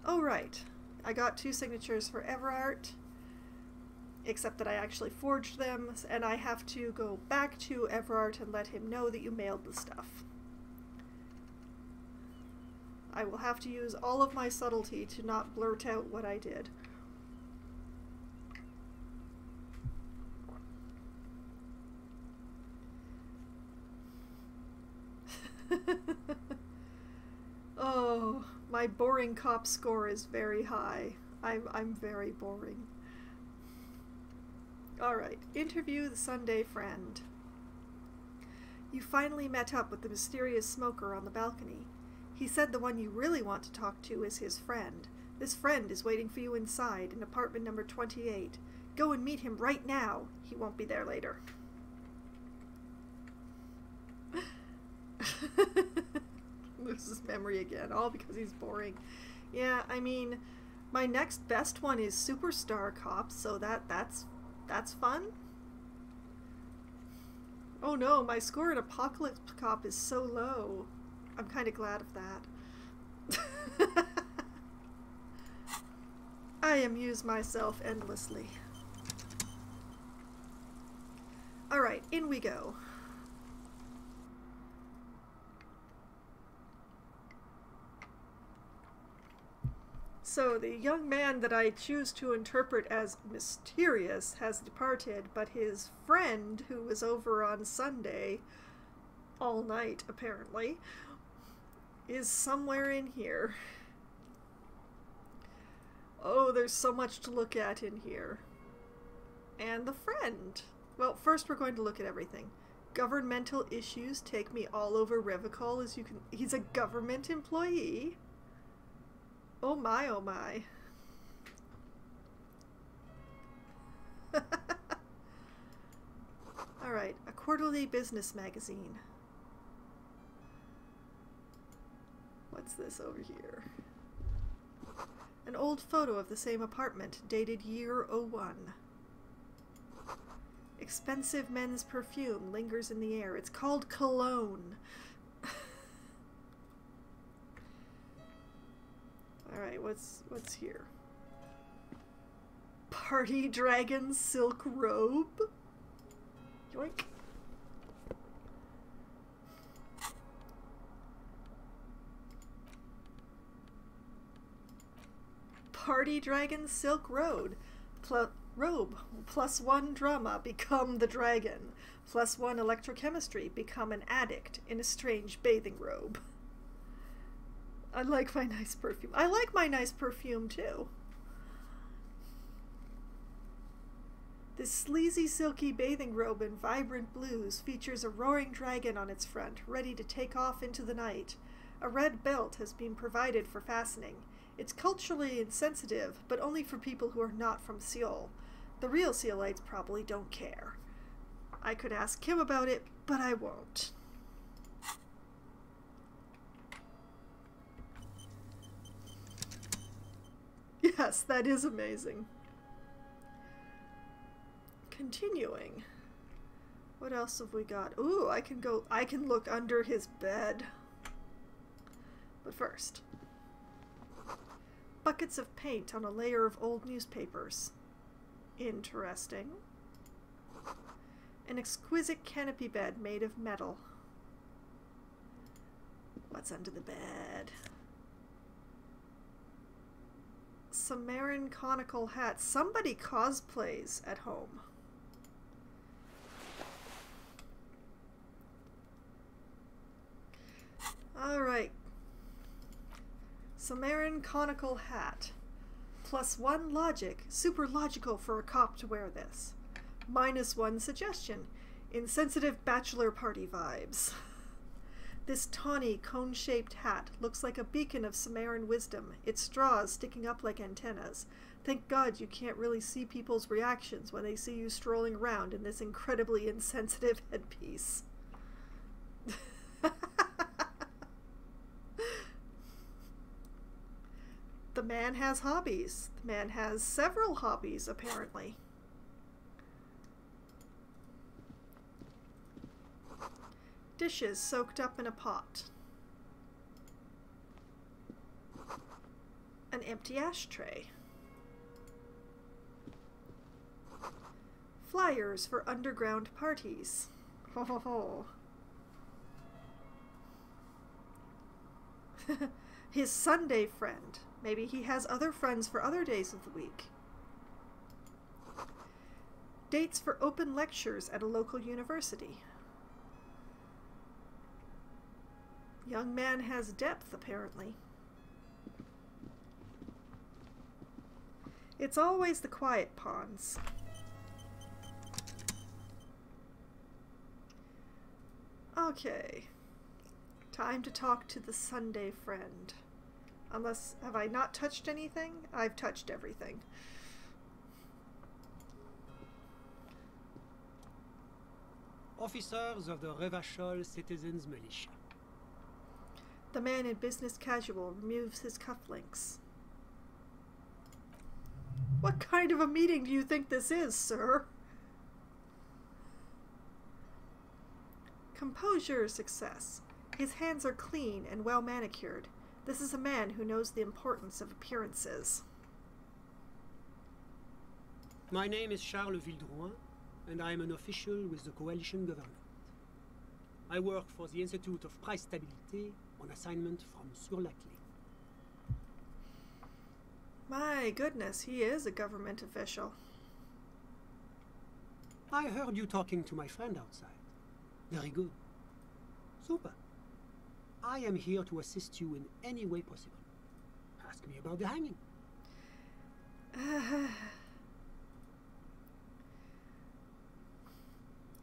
Oh, right. I got 2 signatures for Everart, except that I actually forged them, and I have to go back to Everart and let him know that you mailed the stuff. I will have to use all of my subtlety to not blurt out what I did. Oh, my boring cop score is very high. I'm very boring. Alright, interview the Sunday friend. You finally met up with the mysterious smoker on the balcony. He said the one you really want to talk to is his friend. This friend is waiting for you inside in apartment number 28. Go and meet him right now. He won't be there later. Loses memory again, all because he's boring. Yeah, I mean, my next best one is Superstar Cop, so that's fun. Oh no, my score in Apocalypse Cop is so low. I'm kind of glad of that. I amuse myself endlessly. Alright, in we go. So the young man that I choose to interpret as mysterious has departed, but his friend, who was over on Sunday, all night apparently, is somewhere in here. Oh, there's so much to look at in here. And the friend. Well, first we're going to look at everything. Governmental issues take me all over Revocol, as you can... He's a government employee. Oh my, oh my. Alright, a quarterly business magazine. What's this over here? An old photo of the same apartment, dated year 01. Expensive men's perfume lingers in the air. It's called cologne. Alright, what's here? Party Dragon silk robe? Yoink. Party Dragon silk robe. Robe. +1 drama, become the dragon. +1 electrochemistry, become an addict in a strange bathing robe. I like my nice perfume. I like my nice perfume too. This sleazy, silky bathing robe in vibrant blues features a roaring dragon on its front, ready to take off into the night. A red belt has been provided for fastening. It's culturally insensitive, but only for people who are not from Seoul. The real Seoulites probably don't care. I could ask Kim about it, but I won't. Yes, that is amazing. Continuing. What else have we got? Ooh, I can look under his bed. But first, buckets of paint on a layer of old newspapers. Interesting. An exquisite canopy bed made of metal. What's under the bed? Sumerian conical hat. Somebody cosplays at home. Alright. Sumerian conical hat. +1 logic. Super logical for a cop to wear this. -1 suggestion. Insensitive bachelor party vibes. This tawny, cone-shaped hat looks like a beacon of Sumerian wisdom, its straws sticking up like antennas. Thank God you can't really see people's reactions when they see you strolling around in this incredibly insensitive headpiece. The man has hobbies. The man has several hobbies, apparently. Dishes soaked up in a pot. An empty ashtray. Flyers for underground parties. Ho ho ho. His Sunday friend. Maybe he has other friends for other days of the week. Dates for open lectures at a local university. Young man has depth, apparently. It's always the quiet pawns. Okay. Time to talk to the Sunday friend. Unless, have I not touched anything? I've touched everything. Officers of the Revachol Citizens Militia. The man in business casual removes his cufflinks. What kind of a meeting do you think this is, sir? Composure success. His hands are clean and well manicured. This is a man who knows the importance of appearances. My name is Charles Vildrouin, and I am an official with the coalition government. I work for the Institute of Price Stabilité on assignment from Sur-la-Clé. My goodness, he is a government official. I heard you talking to my friend outside. Very good. Super. I am here to assist you in any way possible. Ask me about the hanging.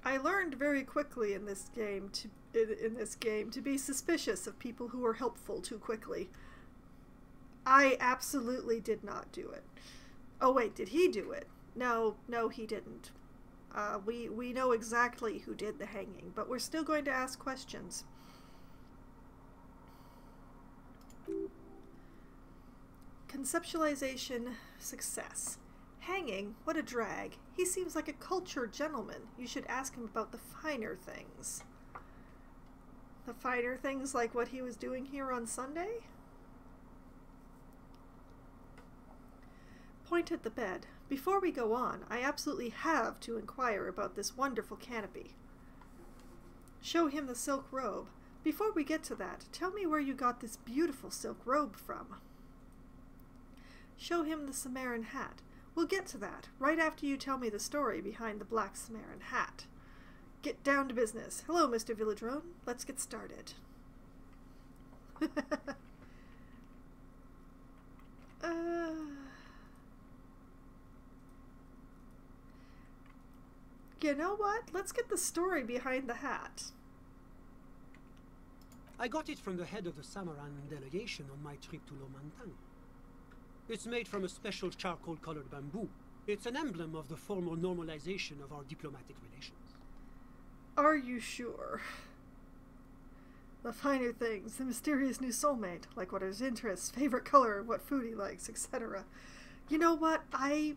I learned very quickly in this game to be suspicious of people who are helpful too quickly. I absolutely did not do it. Oh wait, did he do it? No, he didn't. We know exactly who did the hanging, but we're still going to ask questions. Conceptualization success. Hanging? What a drag. He seems like a cultured gentleman. You should ask him about the finer things. The finer things like what he was doing here on Sunday? Point at the bed. Before we go on, I absolutely have to inquire about this wonderful canopy. Show him the silk robe. Before we get to that, tell me where you got this beautiful silk robe from. Show him the Sumerian hat. We'll get to that, right after you tell me the story behind the black Sumerian hat. Get down to business. Hello, Mr. Villadrone. Let's get started. You know what? Let's get the story behind the hat. I got it from the head of the Samaran delegation on my trip to Lomantan. It's made from a special charcoal-colored bamboo. It's an emblem of the formal normalization of our diplomatic relations. Are you sure? The finer things, the mysterious new soulmate, like what are his interests, favorite color, what food he likes, etc. You know what? I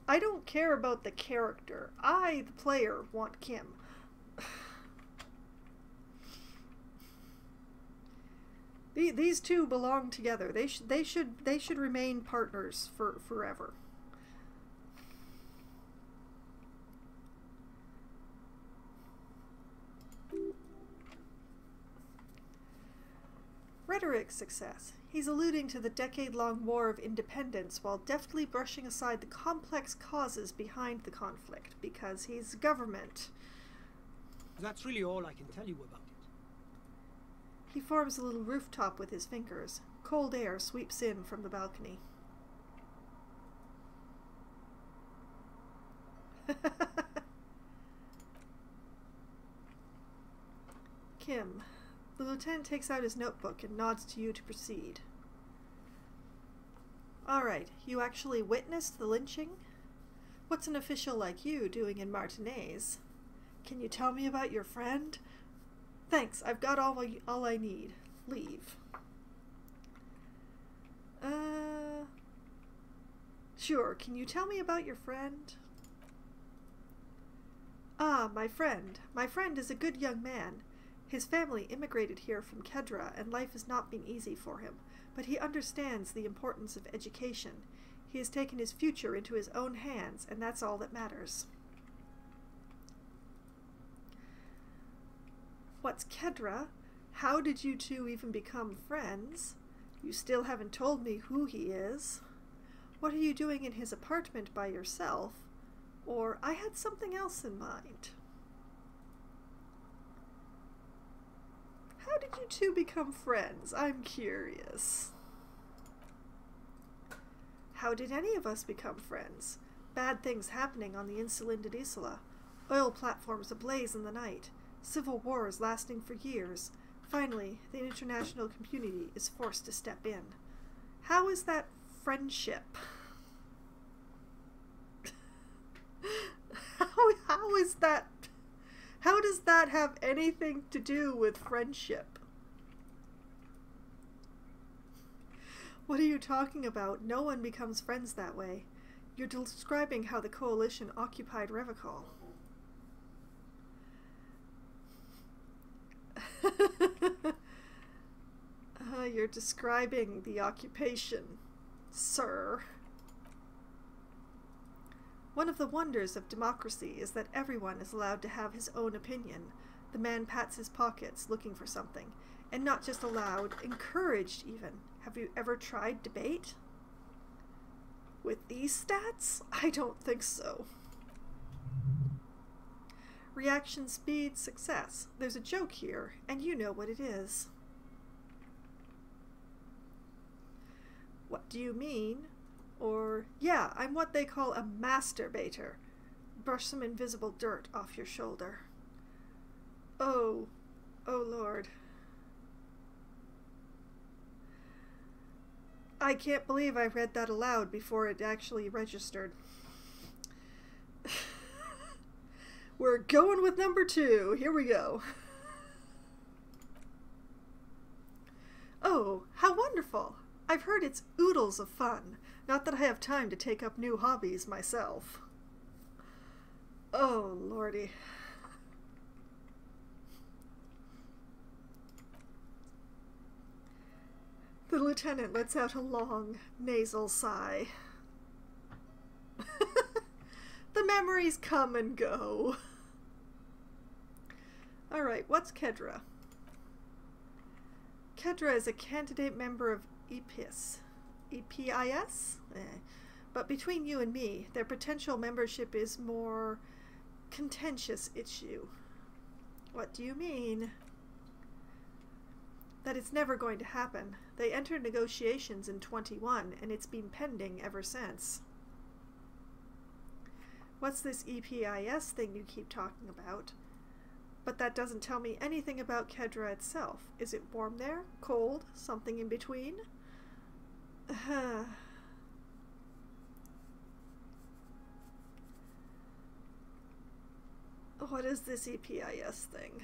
don't care about the character. I, the player, want Kim. These two belong together. They should remain partners for forever. Rhetoric success. He's alluding to the decade-long war of independence while deftly brushing aside the complex causes behind the conflict, because he's government. That's really all I can tell you about it. He forms a little rooftop with his fingers. Cold air sweeps in from the balcony. Kim. The lieutenant takes out his notebook and nods to you to proceed. Alright, you actually witnessed the lynching? What's an official like you doing in Martinez? Can you tell me about your friend? Thanks, I've got all I need. Leave. Sure, can you tell me about your friend? Ah, my friend. My friend is a good young man. His family immigrated here from Kedra, and life has not been easy for him, but he understands the importance of education. He has taken his future into his own hands, and that's all that matters. What's Kedra? How did you two even become friends? You still haven't told me who he is. What are you doing in his apartment by yourself? Or I had something else in mind. How did you two become friends? I'm curious. How did any of us become friends? Bad things happening on the Insulin de Isola. Oil platforms ablaze in the night. Civil wars lasting for years. Finally, the international community is forced to step in. How is that friendship? How is that? How does that have anything to do with friendship? What are you talking about? No one becomes friends that way. You're describing how the coalition occupied Revachol. You're describing the occupation, sir. One of the wonders of democracy is that everyone is allowed to have his own opinion. The man pats his pockets, looking for something. And not just allowed, encouraged even. Have you ever tried debate? With these stats? I don't think so. Reaction speed, success. There's a joke here, and you know what it is. What do you mean? Or, yeah, I'm what they call a masturbator. Brush some invisible dirt off your shoulder. Oh Lord. I can't believe I read that aloud before it actually registered. We're going with number 2. Here we go. Oh, how wonderful. I've heard it's oodles of fun. Not that I have time to take up new hobbies myself. Oh, lordy. The lieutenant lets out a long, nasal sigh. The memories come and go. Alright, what's Kedra? Kedra is a candidate member of EPIS. EPIS? But between you and me, their potential membership is more contentious issue. What do you mean? That it's never going to happen. They entered negotiations in 21, and it's been pending ever since. What's this EPIS thing you keep talking about? But that doesn't tell me anything about Kedra itself. Is it warm there? Cold? Something in between? What is this EPIS thing?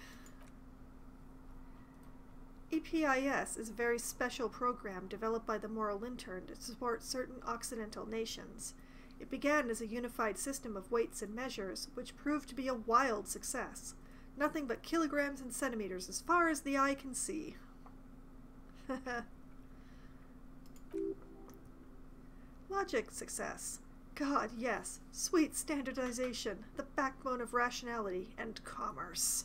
EPIS is a very special program developed by the Moral Lintern to support certain Occidental nations. It began as a unified system of weights and measures, which proved to be a wild success. Nothing but kilograms and centimeters as far as the eye can see. Logic success. God, yes. Sweet standardization, the backbone of rationality and commerce.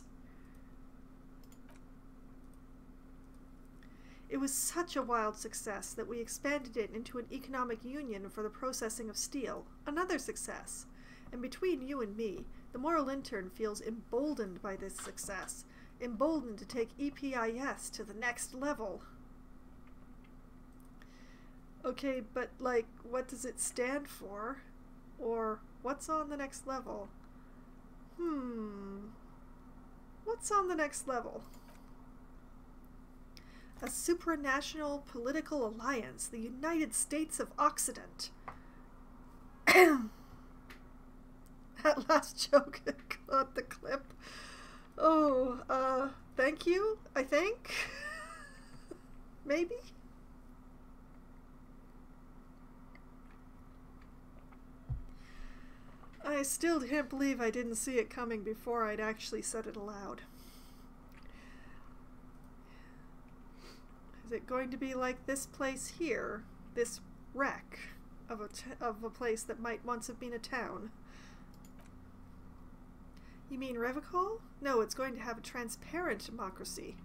It was such a wild success that we expanded it into an economic union for the processing of steel. Another success. And between you and me, the Moral Intern feels emboldened by this success. Emboldened to take EPIS to the next level. Okay, but, like, what does it stand for? Or, what's on the next level? What's on the next level? A supranational political alliance, the United States of Occident. That last joke got the clip. Oh, thank you, I think. Maybe? I still can't believe I didn't see it coming before I'd actually said it aloud. Is it going to be like this place here? This wreck of a place that might once have been a town? You mean Revicol? No, it's going to have a transparent democracy.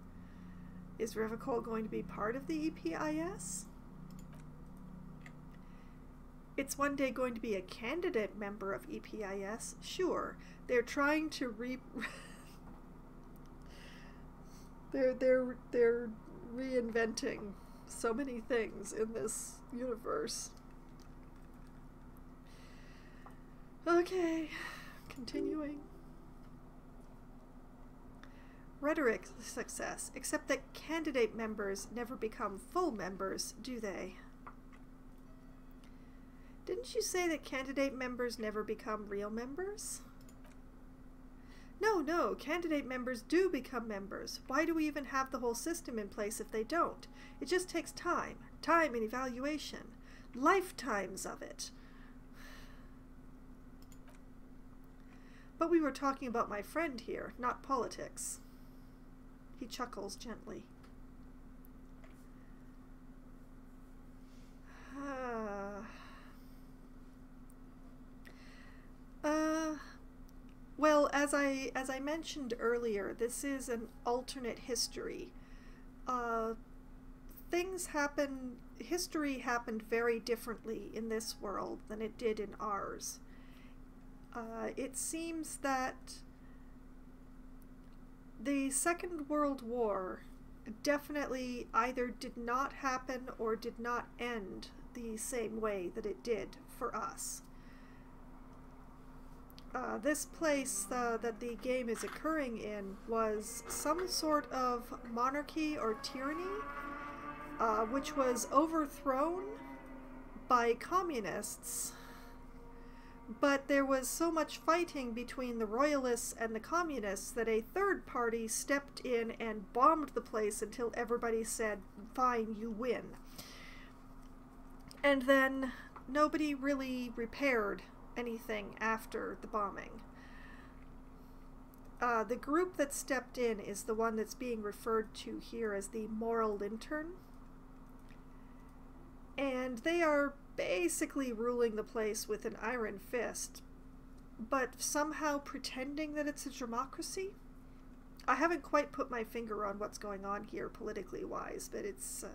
Is Revicol going to be part of the EPIS? It's one day going to be a candidate member of EPIS. Sure, they're trying to they're reinventing so many things in this universe. Okay, continuing. Rhetoric success, except that candidate members never become full members, do they? Didn't you say that candidate members never become real members? No, candidate members do become members. Why do we even have the whole system in place if they don't? It just takes time and evaluation. Lifetimes of it. But we were talking about my friend here, not politics. He chuckles gently. Well, as I mentioned earlier, this is an alternate history. History happened very differently in this world than it did in ours. It seems that the Second World War definitely either did not happen or did not end the same way that it did for us. This place that the game is occurring in was some sort of monarchy or tyranny, which was overthrown by communists. But there was so much fighting between the royalists and the communists that a third party stepped in and bombed the place until everybody said, "Fine, you win." And then nobody really repaired anything after the bombing. The group that stepped in is the one that's being referred to here as the Moral Lintern. And they are basically ruling the place with an iron fist, but somehow pretending that it's a democracy. I haven't quite put my finger on what's going on here politically wise, but it's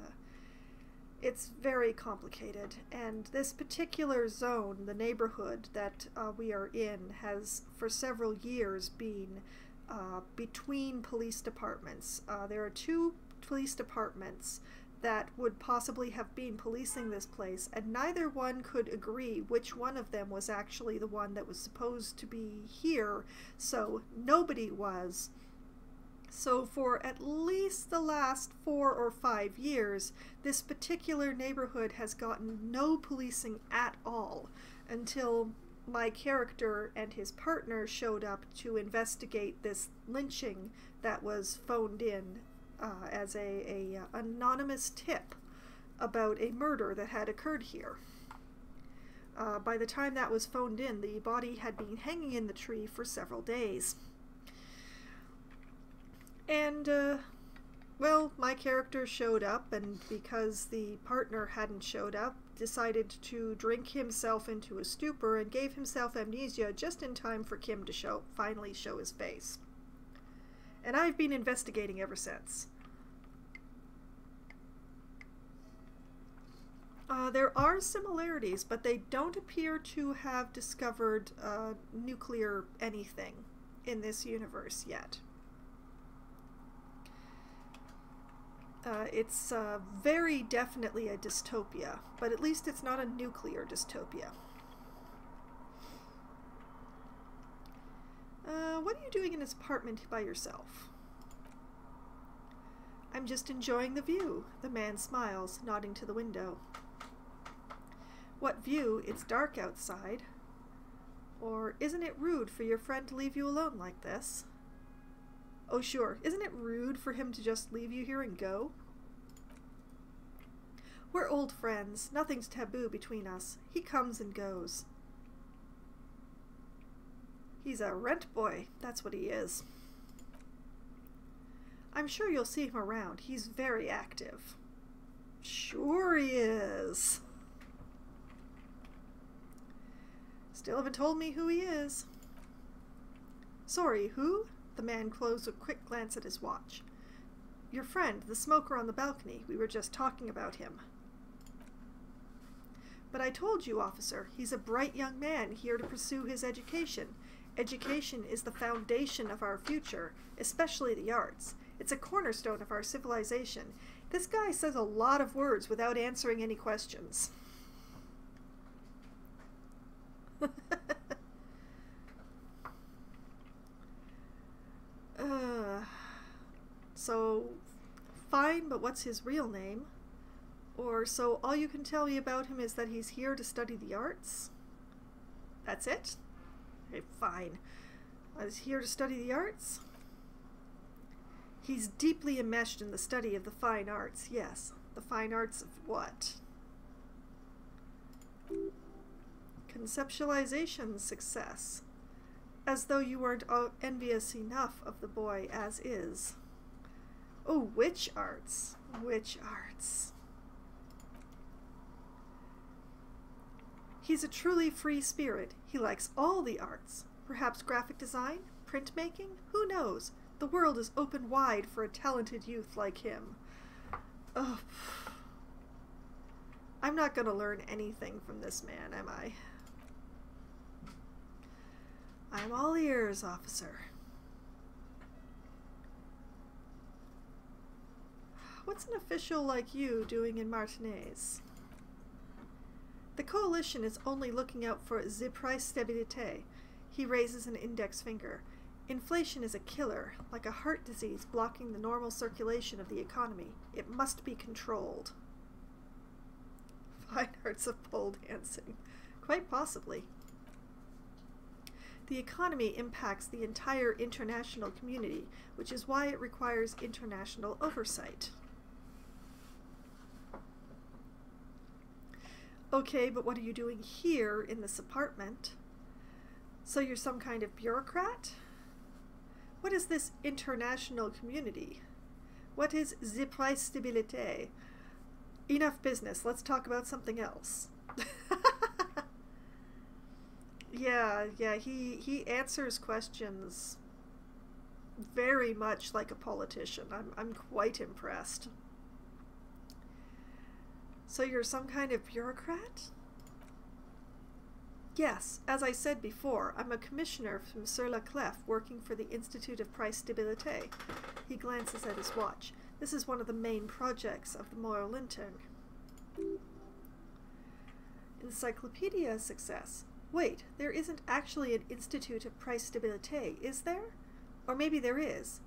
very complicated. And this particular zone, the neighborhood that we are in, has for several years been between police departments. There are two police departments that would possibly have been policing this place, and neither one could agree which one of them was actually the one that was supposed to be here, so nobody was. So for at least the last 4 or 5 years, this particular neighborhood has gotten no policing at all until my character and his partner showed up to investigate this lynching that was phoned in as a anonymous tip about a murder that had occurred here. By the time that was phoned in, the body had been hanging in the tree for several days. And, well, my character showed up, and because the partner hadn't showed up, decided to drink himself into a stupor and gave himself amnesia just in time for Kim to finally show his face. And I've been investigating ever since. There are similarities, but they don't appear to have discovered nuclear anything in this universe yet. It's very definitely a dystopia, but at least it's not a nuclear dystopia. What are you doing in his apartment by yourself? I'm just enjoying the view. The man smiles, nodding to the window. What view? It's dark outside. Or isn't it rude for your friend to leave you alone like this? Oh, sure. Isn't it rude for him to just leave you here and go? We're old friends. Nothing's taboo between us. He comes and goes. He's a rent boy. That's what he is. I'm sure you'll see him around. He's very active. Sure he is. Still haven't told me who he is. Sorry, who? The man closed a quick glance at his watch. Your friend, the smoker on the balcony. We were just talking about him. But I told you, officer, he's a bright young man here to pursue his education. Education is the foundation of our future, especially the arts. It's a cornerstone of our civilization. This guy says a lot of words without answering any questions. So, fine, but what's his real name? Or, so all you can tell me about him is that he's here to study the arts? That's it? Okay, fine. He's here to study the arts? He's deeply enmeshed in the study of the fine arts, yes. The fine arts of what? Conceptualization success. As though you weren't envious enough of the boy as is. Oh, which arts? Which arts? He's a truly free spirit. He likes all the arts. Perhaps graphic design? Printmaking? Who knows? The world is open wide for a talented youth like him. Ugh. I'm not going to learn anything from this man, am I? I'm all ears, officer. What's an official like you doing in Martinez? The coalition is only looking out for the price stabilité. He raises an index finger. Inflation is a killer, like a heart disease blocking the normal circulation of the economy. It must be controlled. Fine arts of pole dancing. Quite possibly. The economy impacts the entire international community, which is why it requires international oversight. Okay, but what are you doing here in this apartment? So you're some kind of bureaucrat? What is this international community? What is the price stabilité? Enough business. Let's talk about something else. Yeah, he answers questions very much like a politician. I'm quite impressed. So you're some kind of bureaucrat? Yes, as I said before, I'm a commissioner from Sur la Clef working for the Institute of Price Stabilité. He glances at his watch. This is one of the main projects of the Moral Intern. Encyclopedia success. Wait, there isn't actually an Institute of Price Stabilité, is there? Or maybe there is.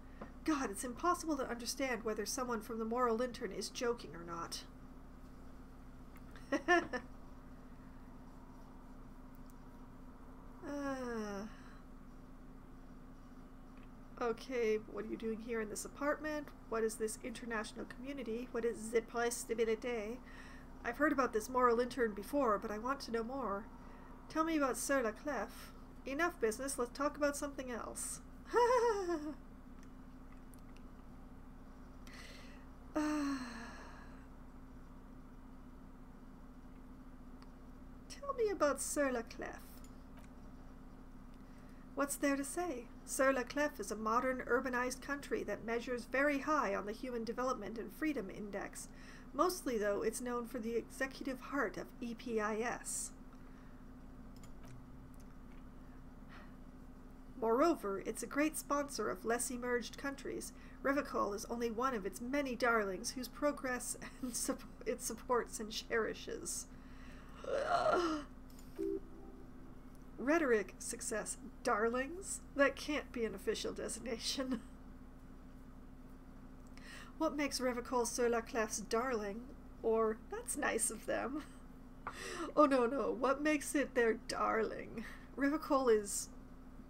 God, it's impossible to understand whether someone from the Moral Lantern is joking or not. Okay, what are you doing here in this apartment? What is this international community? What is the Prestabilité? I've heard about this Moral Intern before, but I want to know more. Tell me about Sir Laclef. Enough business, let's talk about something else. Tell me about Sir Laclef. What's there to say? Sir Laclef is a modern urbanized country that measures very high on the Human Development and Freedom Index. Mostly, though, it's known for the executive heart of EPIS. Moreover, it's a great sponsor of less emerged countries. Revicol is only one of its many darlings whose progress and it supports and cherishes. Rhetoric success. Darlings? That can't be an official designation. What makes Revicol Sir Laclef's darling? Or, that's nice of them. Oh no, what makes it their darling? Revicol is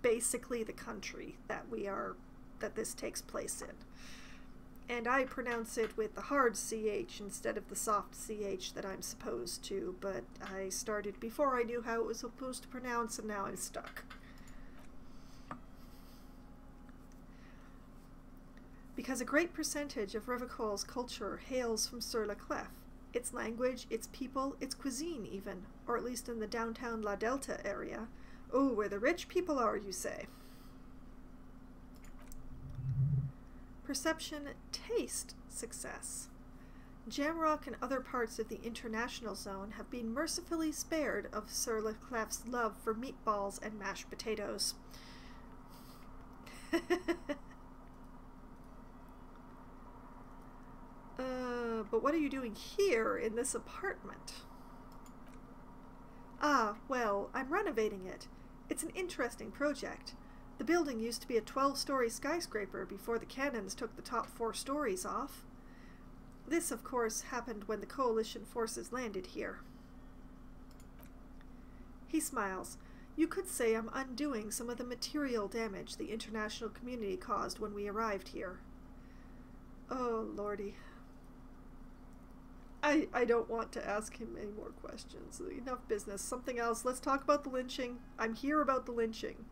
basically the country that this takes place in. And I pronounce it with the hard CH instead of the soft CH that I'm supposed to, but I started before I knew how it was supposed to pronounce, and now I'm stuck. Because a great percentage of Revicol's culture hails from Sir Laclef. Its language, its people, its cuisine even, or at least in the downtown La Delta area. Oh, where the rich people are, you say. Perception, taste, success. Jamrock and other parts of the international zone have been mercifully spared of Sir Laclef's love for meatballs and mashed potatoes. But what are you doing here in this apartment? Ah, well, I'm renovating it. It's an interesting project. The building used to be a 12-story skyscraper before the cannons took the top 4 stories off. This, of course, happened when the Coalition forces landed here. He smiles. You could say I'm undoing some of the material damage the international community caused when we arrived here. Oh, lordy. I don't want to ask him any more questions. Enough business. Something else. Let's talk about the lynching. I'm here about the lynching.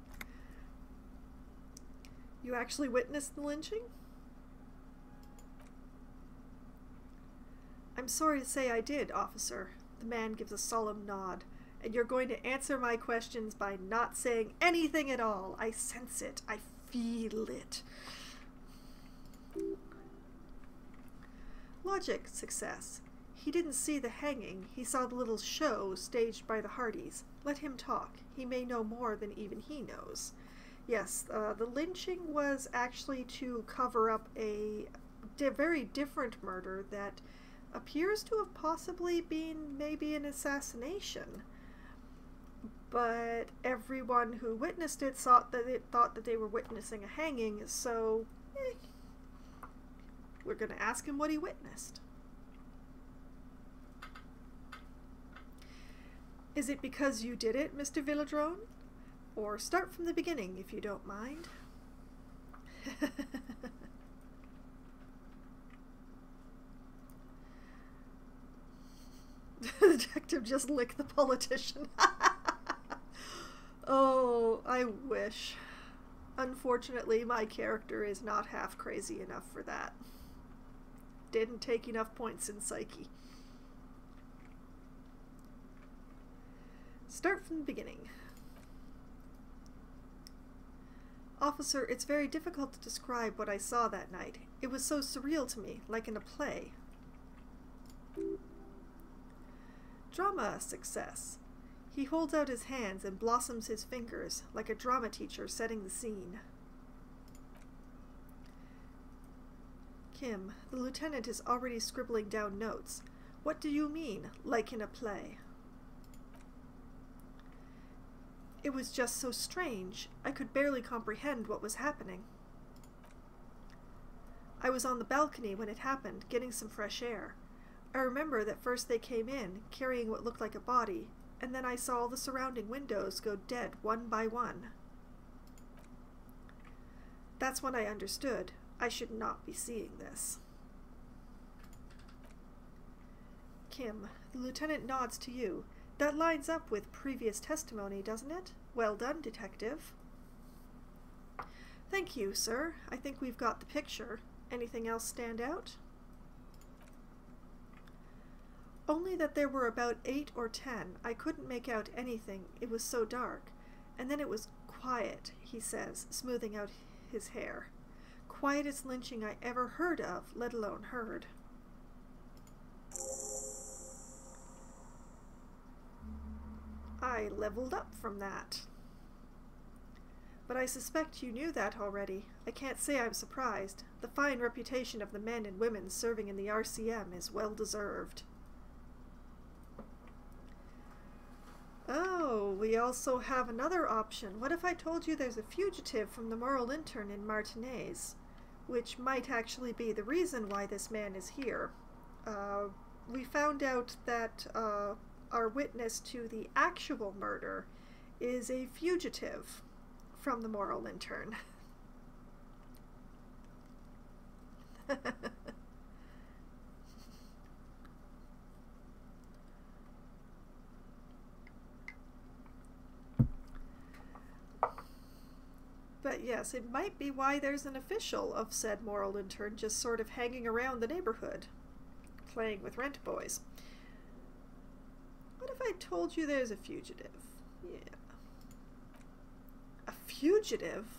You actually witnessed the lynching? I'm sorry to say I did, officer. The man gives a solemn nod. And you're going to answer my questions by not saying anything at all. I sense it. I feel it. Logic, success. He didn't see the hanging. He saw the little show staged by the Hardys. Let him talk. He may know more than even he knows. Yes, the lynching was actually to cover up a very different murder that appears to have possibly been maybe an assassination. But everyone who witnessed it thought that they were witnessing a hanging, so we're going to ask him what he witnessed. Is it because you did it, Mr. Villadrone? Or start from the beginning, if you don't mind. The detective just licked the politician. Oh, I wish. Unfortunately, my character is not half crazy enough for that. Didn't take enough points in Psyche. Start from the beginning. Officer, it's very difficult to describe what I saw that night. It was so surreal to me, like in a play. Drama success. He holds out his hands and blossoms his fingers, like a drama teacher setting the scene. Kim, the lieutenant is already scribbling down notes. What do you mean, like in a play? It was just so strange. I could barely comprehend what was happening. was on the balcony when it happened, getting some fresh air. I remember that first they came in, carrying what looked like a body, and then I saw all the surrounding windows go dead one by one. That's when I understood I should not be seeing this. Kim, the lieutenant nods to you. That lines up with previous testimony, doesn't it? Well done, detective. Thank you, sir. I think we've got the picture. Anything else stand out? Only that there were about 8 or 10. I couldn't make out anything. It was so dark. And then it was quiet, he says, smoothing out his hair. Quietest lynching I ever heard of, let alone heard. I leveled up from that. But I suspect you knew that already. I can't say I'm surprised. The fine reputation of the men and women serving in the RCM is well deserved. Oh, we also have another option. What if I told you there's a fugitive from the moral intern in Martinez, which might actually be the reason why this man is here? We found out that our witness to the actual murder is a fugitive from the moral intern. But yes, it might be why there's an official of said moral intern just sort of hanging around the neighborhood, playing with rent boys. What if I told you there's a fugitive? Yeah. A fugitive?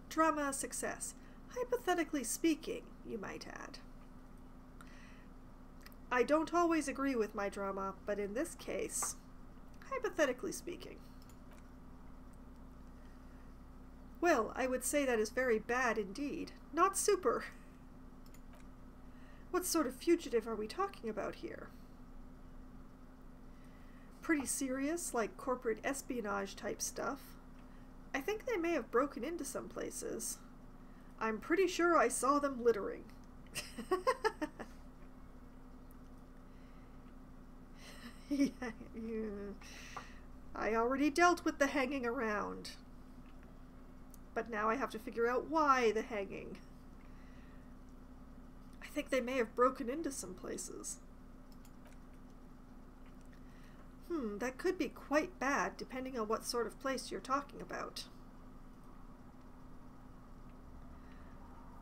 Drama success. Hypothetically speaking, you might add. I don't always agree with my drama, but in this case, hypothetically speaking. Well, I would say that is very bad indeed. Not super. What sort of fugitive are we talking about here? Pretty serious, like corporate espionage type stuff. I think they may have broken into some places. I'm pretty sure I saw them littering. Yeah, I already dealt with the hanging around. But now I have to figure out why the hanging. I think they may have broken into some places. That could be quite bad, depending on what sort of place you're talking about.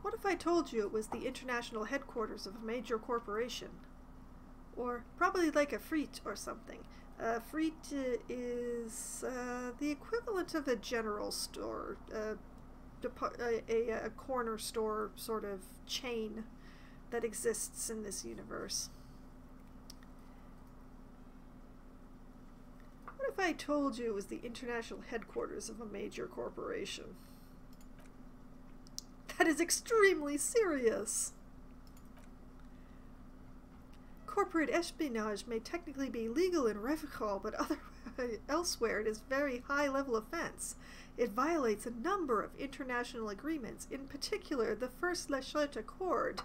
What if I told you it was the international headquarters of a major corporation? Or probably like a Freet or something. Freet is the equivalent of a general store, a corner store sort of chain that exists in this universe. What if I told you it was the international headquarters of a major corporation? That is extremely serious. Corporate espionage may technically be legal in Revachol, but elsewhere it is a very high-level offense. It violates a number of international agreements, in particular the First Lechette Accord.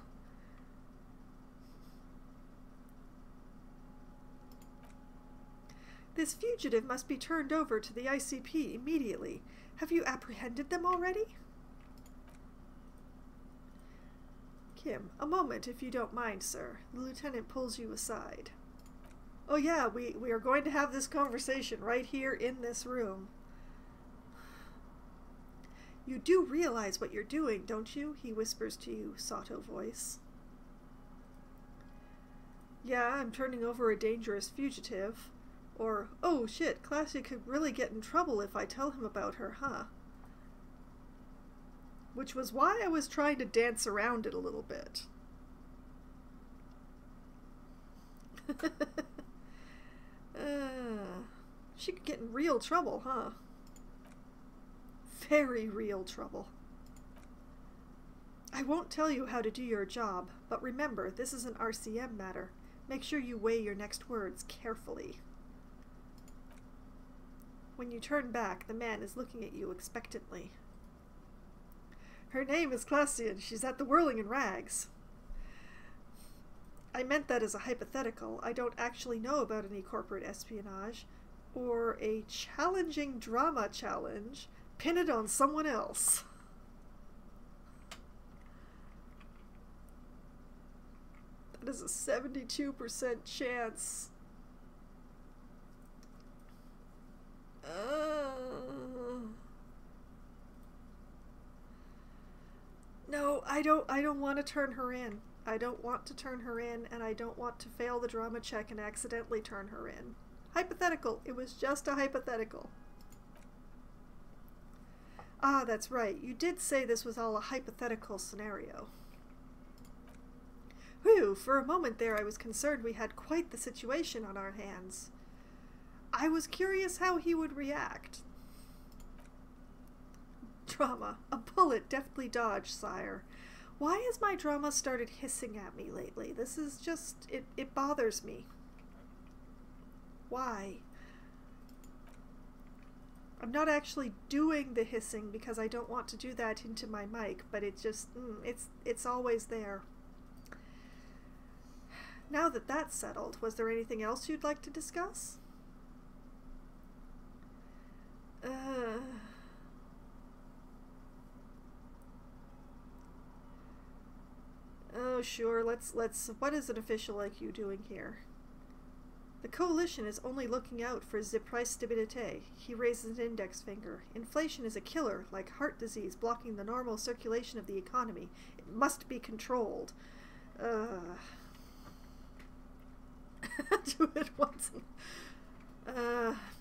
This fugitive must be turned over to the ICP immediately. Have you apprehended them already? Kim, a moment if you don't mind, sir. The lieutenant pulls you aside. Oh yeah, we are going to have this conversation right here in this room. You do realize what you're doing, don't you? He whispers to you, sotto voice. Yeah, I'm turning over a dangerous fugitive. Or, oh shit, Classy could really get in trouble if I tell him about her, huh? Which was why I was trying to dance around it a little bit. She could get in real trouble, huh? Very real trouble. I won't tell you how to do your job, but remember, this is an RCM matter. Make sure you weigh your next words carefully. When you turn back, the man is looking at you expectantly. Her name is classy and she's at the Whirling in Rags. I meant that as a hypothetical. I don't actually know about any corporate espionage or a challenging drama challenge. Pin it on someone else. That is a 72% chance. No, I don't want to turn her in. I don't want to turn her in, and I don't want to fail the drama check and accidentally turn her in. Hypothetical. It was just a hypothetical. Ah, that's right. You did say this was all a hypothetical scenario. Whew, for a moment there I was concerned we had quite the situation on our hands. I was curious how he would react. Drama. A bullet deftly dodged, sire. Why has my drama started hissing at me lately? This is just... It bothers me. Why? I'm not actually doing the hissing because I don't want to do that into my mic, but it just... it's always there. Now that that's settled, was there anything else you'd like to discuss? Oh, sure, let's, what is an official like you doing here? The coalition is only looking out for the price stabilité. He raises an index finger. Inflation is a killer, like heart disease, blocking the normal circulation of the economy. It must be controlled. Do it once.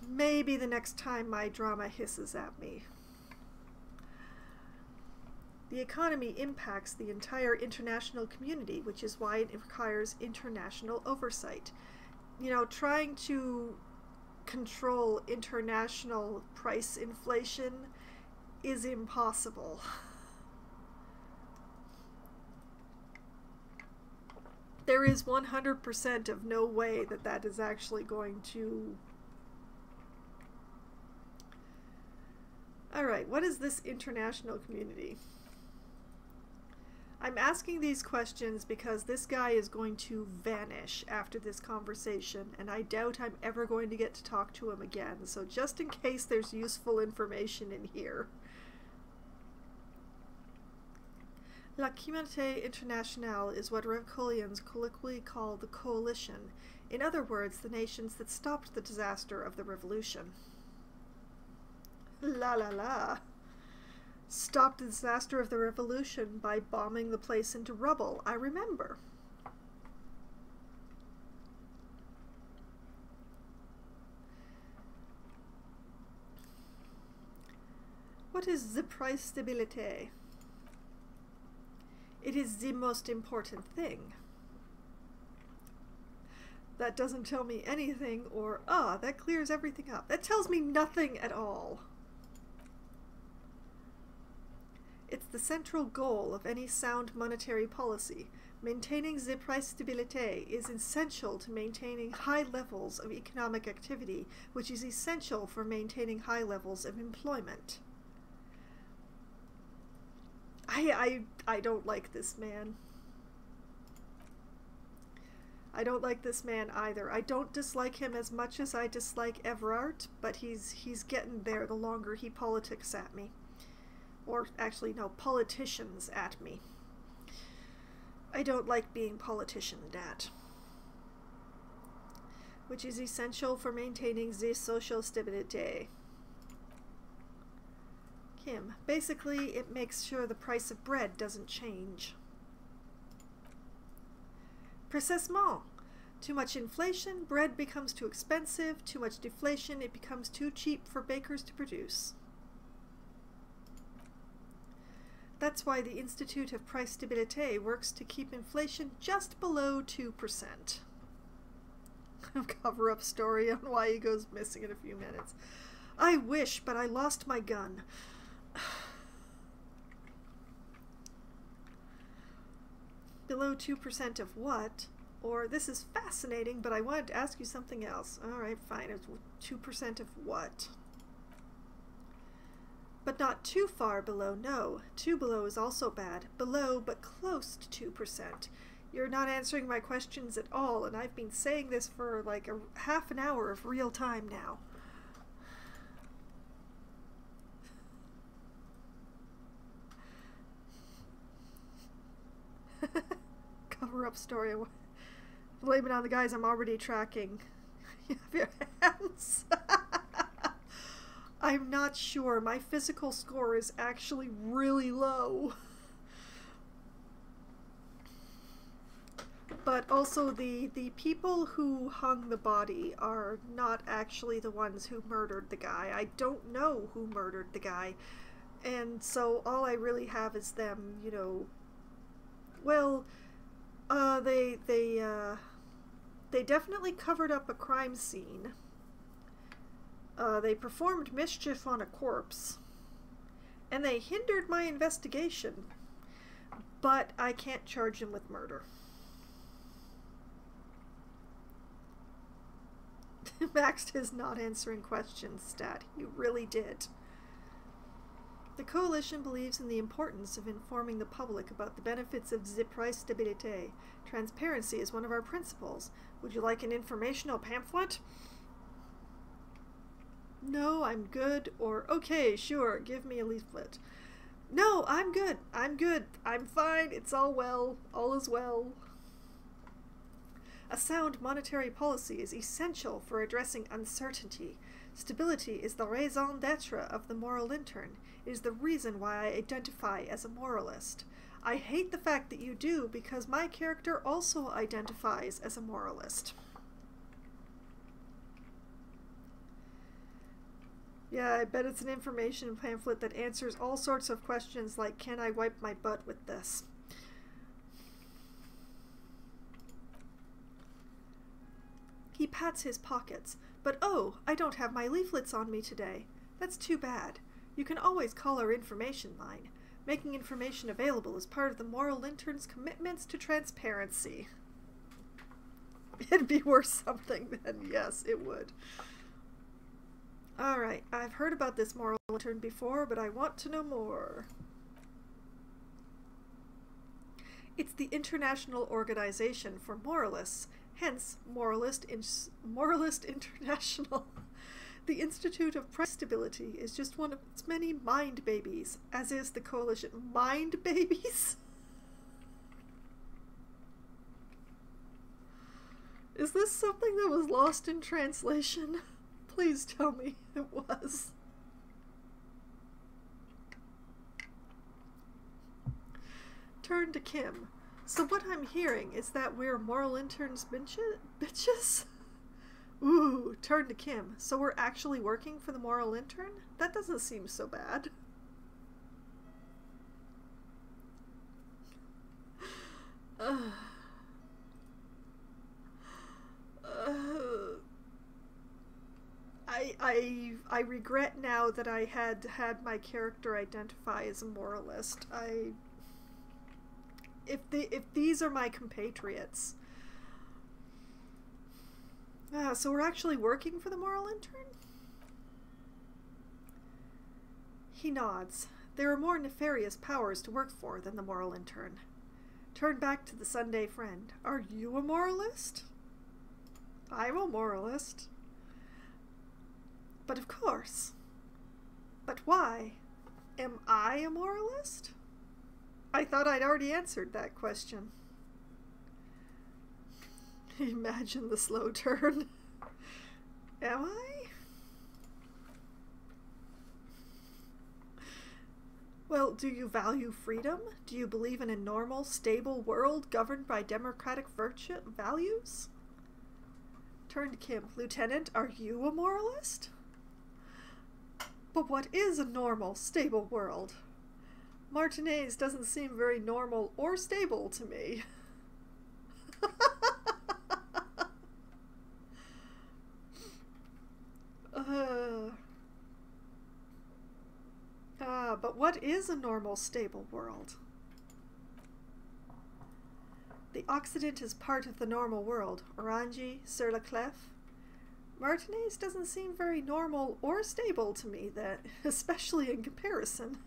Maybe the next time my drama hisses at me. The economy impacts the entire international community, which is why it requires international oversight. You know, trying to control international price inflation is impossible. There is 100% of no way that that is actually going to... Alright, what is this international community? I'm asking these questions because this guy is going to vanish after this conversation, and I doubt I'm ever going to get to talk to him again, so just in case there's useful information in here. La Communauté Internationale is what Revcolians colloquially call the Coalition. In other words, the nations that stopped the disaster of the Revolution. La la la. Stopped the disaster of the Revolution by bombing the place into rubble. I remember. What is the price stabilité? It is the most important thing. That doesn't tell me anything, or, that clears everything up. That tells me nothing at all. It's the central goal of any sound monetary policy. Maintaining the price stabilité is essential to maintaining high levels of economic activity, which is essential for maintaining high levels of employment. I don't like this man. I don't like this man either. I don't dislike him as much as I dislike Everard, but he's getting there the longer he politics at me. Or actually, no, politicians at me. I don't like being politicianed at. Which is essential for maintaining the social stabilité. Kim. Basically, it makes sure the price of bread doesn't change. Précisément. Too much inflation, bread becomes too expensive. Too much deflation, it becomes too cheap for bakers to produce. That's why the Institute of Price Stabilité works to keep inflation just below 2%. Cover-up story on why he goes missing in a few minutes. I wish, but I lost my gun. Below 2% of what? Or, this is fascinating, but I wanted to ask you something else. Alright, fine. It's 2% of what? But not too far below, no. 2 below is also bad. Below, but close to 2%. You're not answering my questions at all, and I've been saying this for like a half an hour of real time now. Cover-up story. Blame it on the guys I'm already tracking. You have your hands. I'm not sure. My physical score is actually really low. But also the people who hung the body are not actually the ones who murdered the guy. I don't know who murdered the guy. And so all I really have is them, you know, well, they definitely covered up a crime scene. They performed mischief on a corpse. And they hindered my investigation. But I can't charge him with murder. Maxed his not answering questions stat. You really did. The Coalition believes in the importance of informing the public about the benefits of the price stabilité. Transparency is one of our principles. Would you like an informational pamphlet? No, I'm good. Or, okay, sure, give me a leaflet. No, I'm good. I'm good. I'm fine. It's all well. All is well. A sound monetary policy is essential for addressing uncertainty. Stability is the raison d'etre of the moral intern. It is the reason why I identify as a moralist. I hate the fact that you do because my character also identifies as a moralist. Yeah, I bet it's an information pamphlet that answers all sorts of questions like, can I wipe my butt with this? He pats his pockets. But oh, I don't have my leaflets on me today. That's too bad. You can always call our information line. Making information available is part of the moral intern's commitments to transparency. It'd be worth something then, yes, it would. Alright, I've heard about this moral intern before, but I want to know more. It's the International Organization for Moralists, hence Moralist International. The Institute of Price Stability is just one of its many mind babies, as is the Coalition. Mind babies? Is this something that was lost in translation? Please tell me it was. Turn to Kim. So what I'm hearing is that we're moral interns bitches? Ooh, turn to Kim. So we're actually working for the moral intern? That doesn't seem so bad. I regret now that I had my character identify as a moralist. If these are my compatriots. So we're actually working for the moral intern? He nods. There are more nefarious powers to work for than the moral intern. Turn back to the Sunday friend. Are you a moralist? I'm a moralist. But of course. But why? Am I a moralist? I thought I'd already answered that question. Imagine the slow turn. Am I? Well, do you value freedom? Do you believe in a normal, stable world governed by democratic values? Turn to Kim. Lieutenant, are you a moralist? But what is a normal, stable world? Martinez doesn't seem very normal or stable to me. But what is a normal, stable world? The Occident is part of the normal world. Orange, sur la clef. Martinez doesn't seem very normal or stable to me, that, especially in comparison.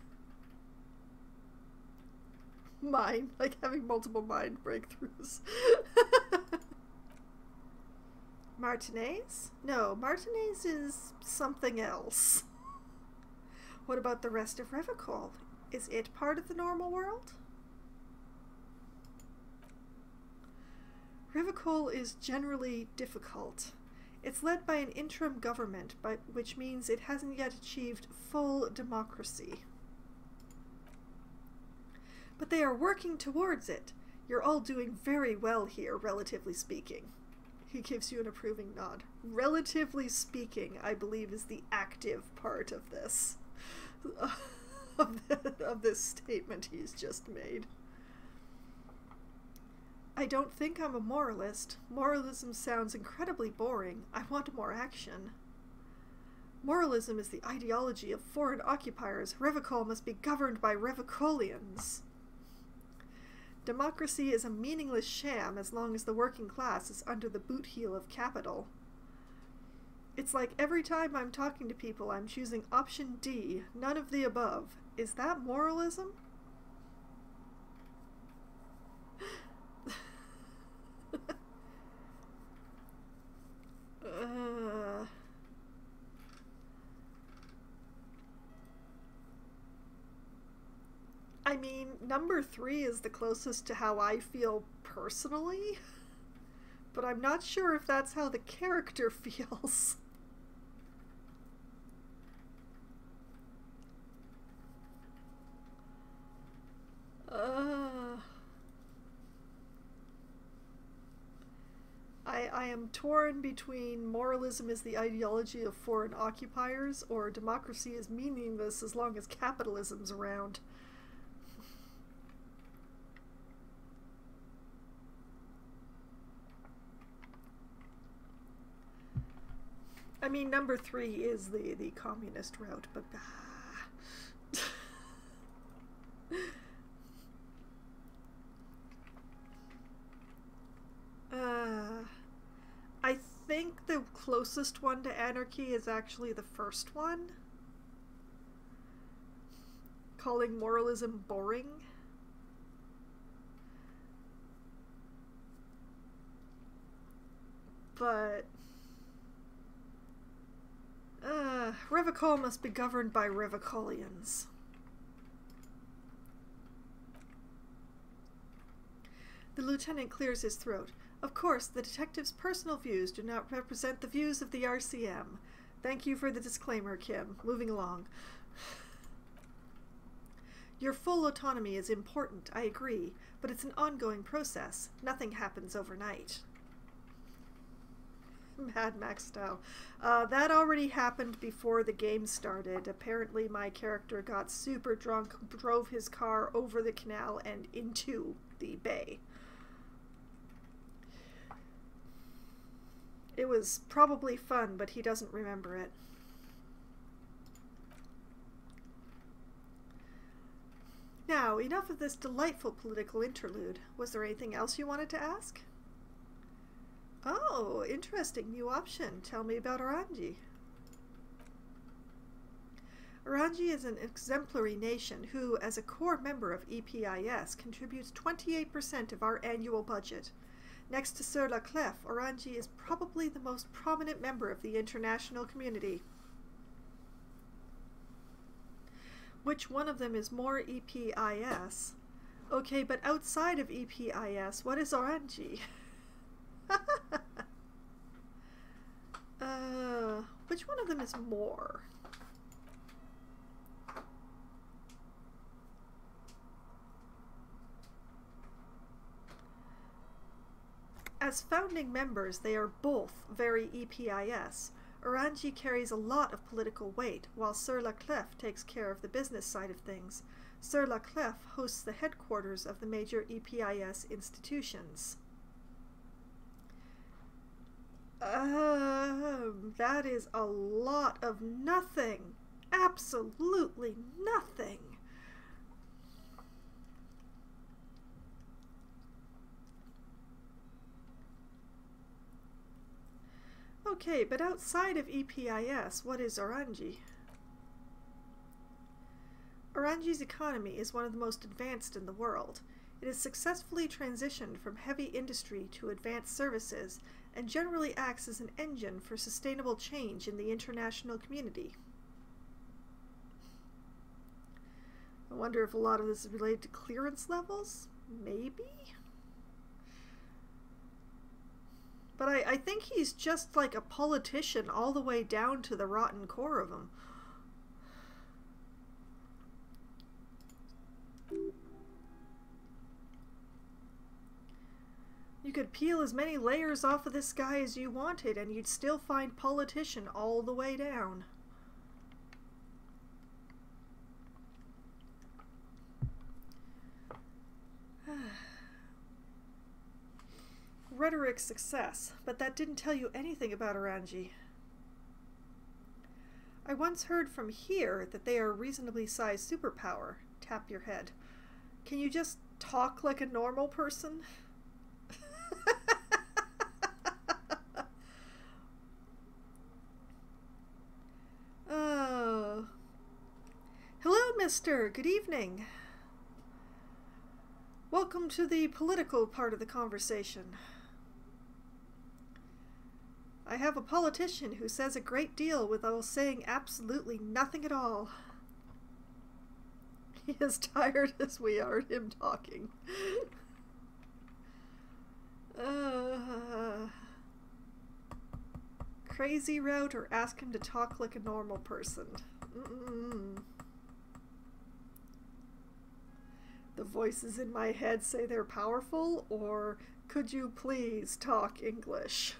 Mind, like having multiple mind breakthroughs. Martinez? No, Martinez is something else. What about the rest of Revachol? Is it part of the normal world? Revachol is generally difficult. It's led by an interim government, which means it hasn't yet achieved full democracy. But they are working towards it. You're all doing very well here, relatively speaking. He gives you an approving nod. Relatively speaking, I believe, is the active part of this. of this statement he's just made. I don't think I'm a moralist. Moralism sounds incredibly boring. I want more action. Moralism is the ideology of foreign occupiers. Revachol must be governed by Revacholians. Democracy is a meaningless sham as long as the working class is under the boot heel of capital. It's like every time I'm talking to people, I'm choosing option D, none of the above. Is that moralism? I mean, number 3 is the closest to how I feel personally, but I'm not sure if that's how the character feels. I am torn between moralism is the ideology of foreign occupiers or democracy is meaningless as long as capitalism's around. I mean, number 3 is the communist route, but I think the closest one to anarchy is actually the first one. Calling moralism boring. But Revachol must be governed by Revacholians. The lieutenant clears his throat. Of course, the detective's personal views do not represent the views of the RCM. Thank you for the disclaimer, Kim. Moving along. Your full autonomy is important, I agree, but it's an ongoing process. Nothing happens overnight. Mad Max style. That already happened before the game started. Apparently my character got super drunk, drove his car over the canal and into the bay. It was probably fun, but he doesn't remember it. Now, enough of this delightful political interlude. Was there anything else you wanted to ask? Oh, interesting new option. Tell me about Orangi. Orangi is an exemplary nation who, as a core member of EPIS, contributes 28% of our annual budget. Next to Sur la Clef, Orangi is probably the most prominent member of the international community. Which one of them is more EPIS? Okay, but outside of EPIS, what is Orangi? Which one of them is more? As founding members, they are both very EPIS. Orangi carries a lot of political weight, while Sur la Clef takes care of the business side of things. Sur la Clef hosts the headquarters of the major EPIS institutions. That is a lot of nothing. Absolutely nothing. Okay, but outside of EPIS, what is Orangi? Orangi's economy is one of the most advanced in the world. It has successfully transitioned from heavy industry to advanced services and generally acts as an engine for sustainable change in the international community. I wonder if a lot of this is related to clearance levels? Maybe? But I think he's just like a politician all the way down to the rotten core of him. You could peel as many layers off of this guy as you wanted, and you'd still find politician all the way down. Rhetoric success, but that didn't tell you anything about Orangi. I once heard from here that they are a reasonably sized superpower. Tap your head. Can you just talk like a normal person? Oh. Hello, mister. Good evening. Welcome to the political part of the conversation. I have a politician who says a great deal without saying absolutely nothing at all. He is tired as we are of him talking. Crazy route or ask him to talk like a normal person. The voices in my head say they're powerful, or could you please talk English?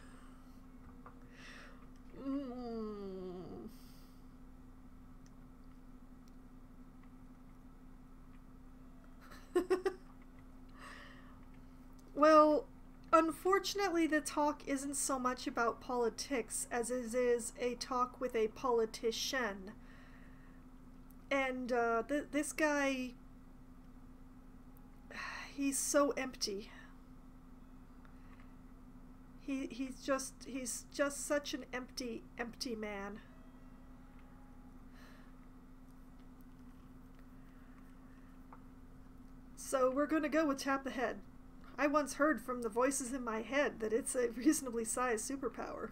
Well, unfortunately the talk isn't so much about politics as it is a talk with a politician. And this guy, he's so empty. He's just such an empty man. So we're going to go with tap the head. I once heard from the voices in my head that it's a reasonably sized superpower.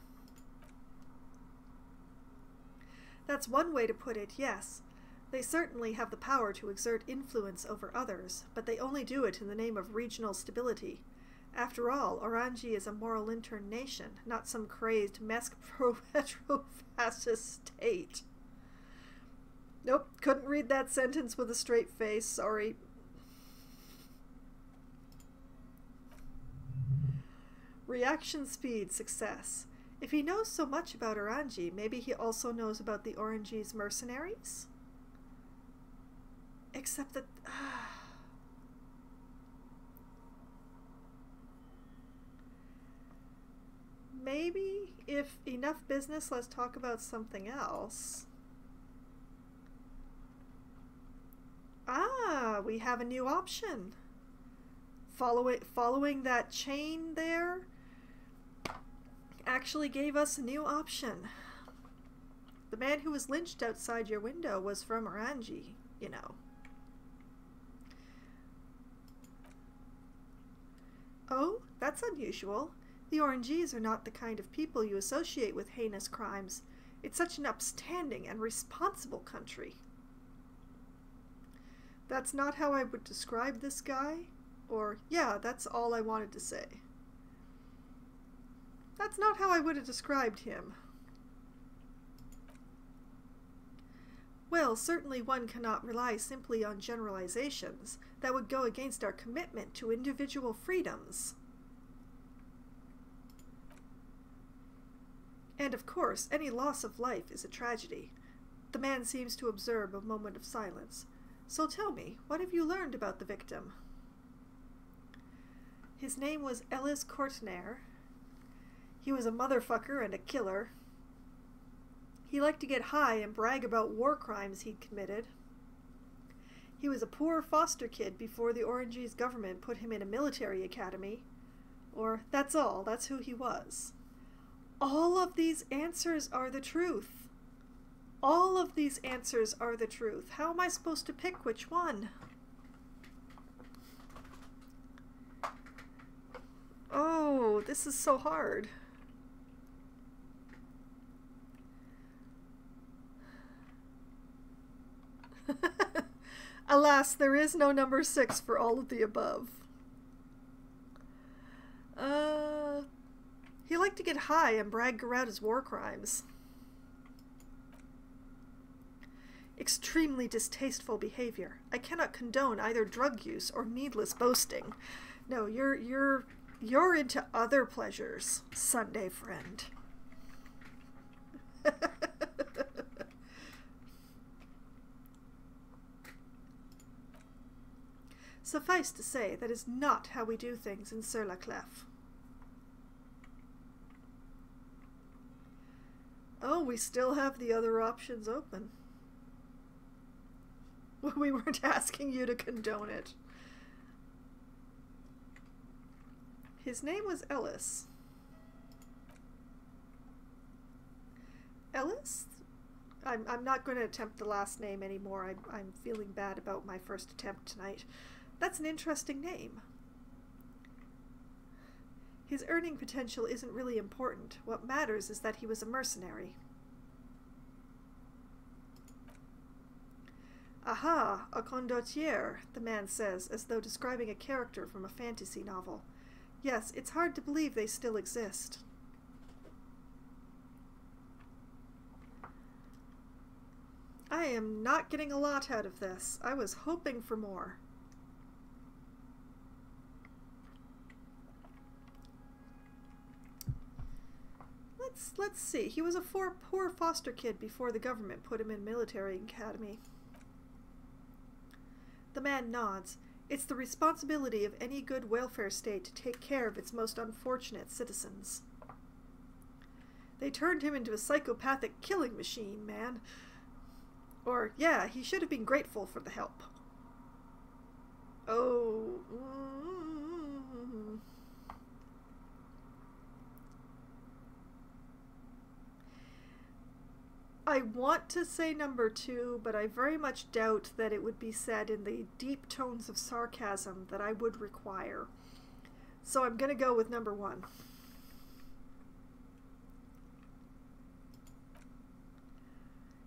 That's one way to put it, yes. They certainly have the power to exert influence over others, but they only do it in the name of regional stability. After all, Orangi is a moral intern nation, not some crazed Mesk pro-petro-fascist state. Nope, couldn't read that sentence with a straight face, sorry. Reaction speed, success. If he knows so much about Orangi, maybe he also knows about the Orangi's mercenaries? Except that... maybe, if enough business, let's talk about something else. Ah, we have a new option. Following that chain there actually gave us a new option. The man who was lynched outside your window was from Orangi, you know. Oh, that's unusual. The Orangis are not the kind of people you associate with heinous crimes. It's such an upstanding and responsible country. That's not how I would describe this guy. Or, yeah, that's all I wanted to say. That's not how I would have described him. Well, certainly one cannot rely simply on generalizations. That would go against our commitment to individual freedoms. And of course, any loss of life is a tragedy. The man seems to observe a moment of silence. So tell me, what have you learned about the victim? His name was Ellis Courtnair. He was a motherfucker and a killer. He liked to get high and brag about war crimes he'd committed. He was a poor foster kid before the Orangi's government put him in a military academy. Or, that's all, that's who he was. all of these answers are the truth. All of these answers are the truth. How am I supposed to pick which one? Oh, this is so hard. Alas, there is no number 6 for all of the above. He liked to get high and brag around his war crimes. Extremely distasteful behavior. I cannot condone either drug use or needless boasting. No, you're into other pleasures, Sunday friend. Suffice to say, that is not how we do things in Sur-la-Clef. Oh, we still have the other options open. We weren't asking you to condone it. His name was Ellis. Ellis? I'm not going to attempt the last name anymore. I'm feeling bad about my first attempt tonight. That's an interesting name. His earning potential isn't really important. What matters is that he was a mercenary. Aha, a condottiere, the man says, as though describing a character from a fantasy novel. Yes, it's hard to believe they still exist. I am not getting a lot out of this. I was hoping for more. Let's see. He was a poor foster kid before the government put him in military academy. The man nods. It's the responsibility of any good welfare state to take care of its most unfortunate citizens. They turned him into a psychopathic killing machine, man. Or, yeah, he should have been grateful for the help. Oh. I want to say number 2, but I very much doubt that it would be said in the deep tones of sarcasm that I would require. So I'm going to go with number 1.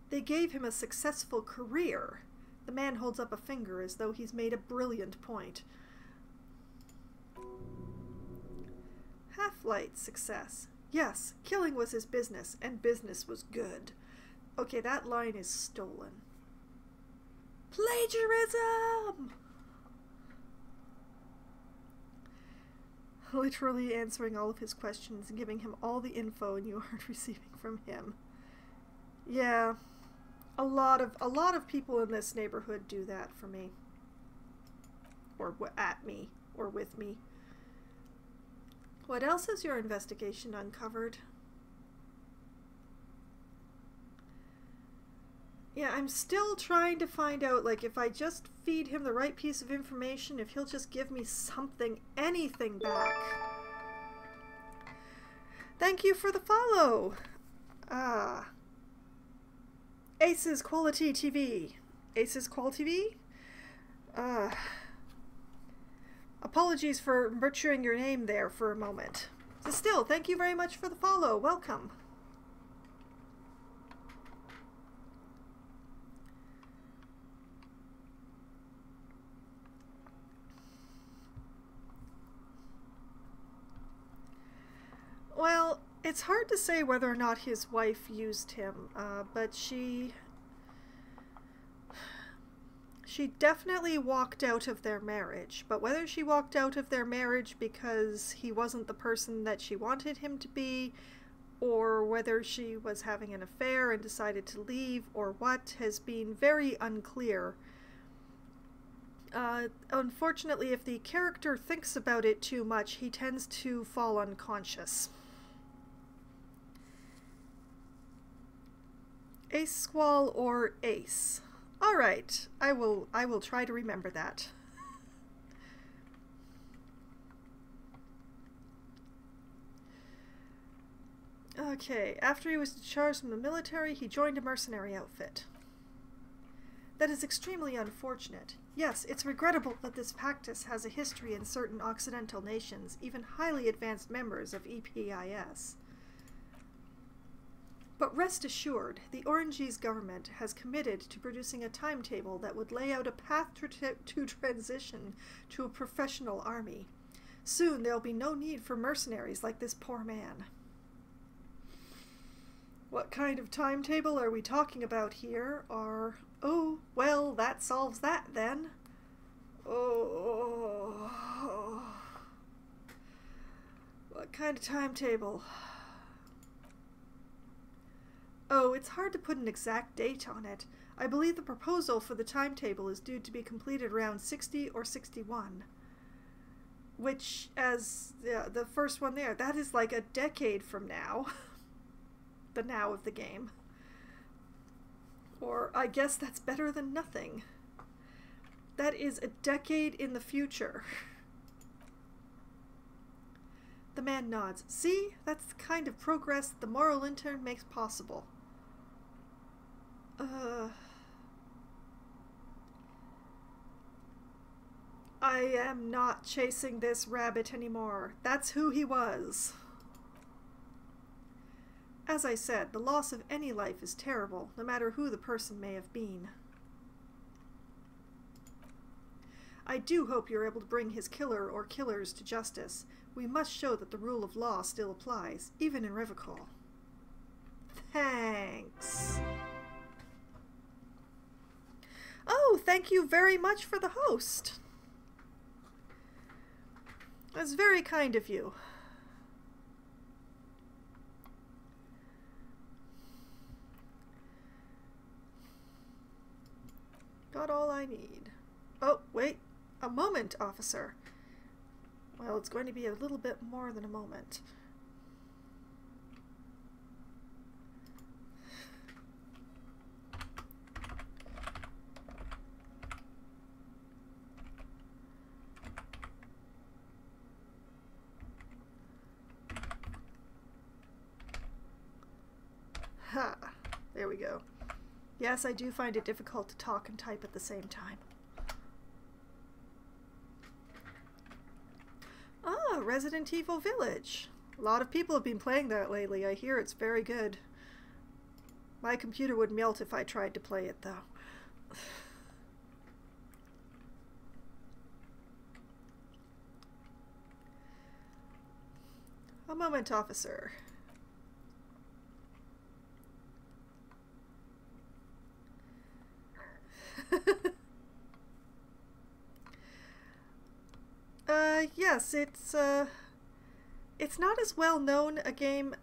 They gave him a successful career. The man holds up a finger as though he's made a brilliant point. Half-light success. Yes, killing was his business, and business was good. Okay, that line is stolen. Plagiarism! Literally answering all of his questions and giving him all the info you aren't receiving from him. Yeah, a lot of people in this neighborhood do that for me. Or at me, or with me. What else has your investigation uncovered? Yeah, I'm still trying to find out, like, if I just feed him the right piece of information, if he'll just give me something, anything back. Thank you for the follow! Aces Quality TV. Aces Quality TV? Apologies for butchering your name there for a moment. So still, thank you very much for the follow. Welcome. Well, it's hard to say whether or not his wife used him, but she definitely walked out of their marriage. But whether she walked out of their marriage because he wasn't the person that she wanted him to be, or whether she was having an affair and decided to leave, or what, has been very unclear. Unfortunately, if the character thinks about it too much, he tends to fall unconscious. Ace Squall or Ace. All right, I will try to remember that. Okay, after he was discharged from the military, he joined a mercenary outfit. That is extremely unfortunate. Yes, it's regrettable that this practice has a history in certain Occidental nations, even highly advanced members of EPIS. But rest assured, the Orangese government has committed to producing a timetable that would lay out a path to transition to a professional army. Soon there will be no need for mercenaries like this poor man. What kind of timetable are we talking about here? Oh, well, that solves that then. Oh. What kind of timetable? Oh, it's hard to put an exact date on it. I believe the proposal for the timetable is due to be completed around 60 or 61. Which, as the first one there, that is like a decade from now. The now of the game. Or I guess that's better than nothing. That is a decade in the future. The man nods. See? That's the kind of progress the moral intern makes possible. I am not chasing this rabbit anymore. That's who he was. As I said, the loss of any life is terrible, no matter who the person may have been. I do hope you're able to bring his killer or killers to justice. We must show that the rule of law still applies, even in Revocol. Thanks. Oh, thank you very much for the host. That's very kind of you. Got all I need. Oh, wait. A moment, officer. Well, it's going to be a little bit more than a moment. Ha! There we go. Yes, I do find it difficult to talk and type at the same time. Ah, Resident Evil Village. A lot of people have been playing that lately. I hear it's very good. My computer would melt if I tried to play it, though. A moment, officer. Yes, it's not as well known a game,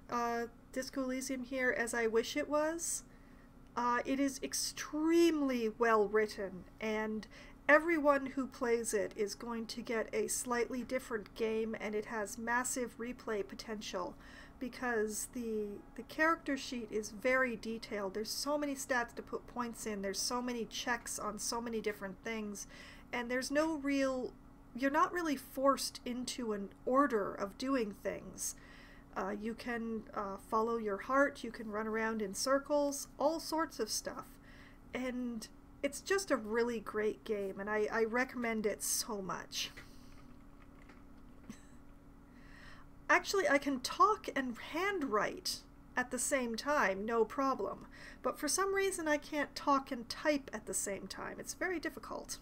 Disco Elysium here, as I wish it was. It is extremely well written, and everyone who plays it is going to get a slightly different game, and it has massive replay potential because the character sheet is very detailed. There's so many stats to put points in, there's so many checks on so many different things, and there's no real... You're not really forced into an order of doing things. You can follow your heart, you can run around in circles, all sorts of stuff. And it's just a really great game, and I recommend it so much. Actually, I can talk and handwrite at the same time, no problem. But for some reason I can't talk and type at the same time. It's very difficult.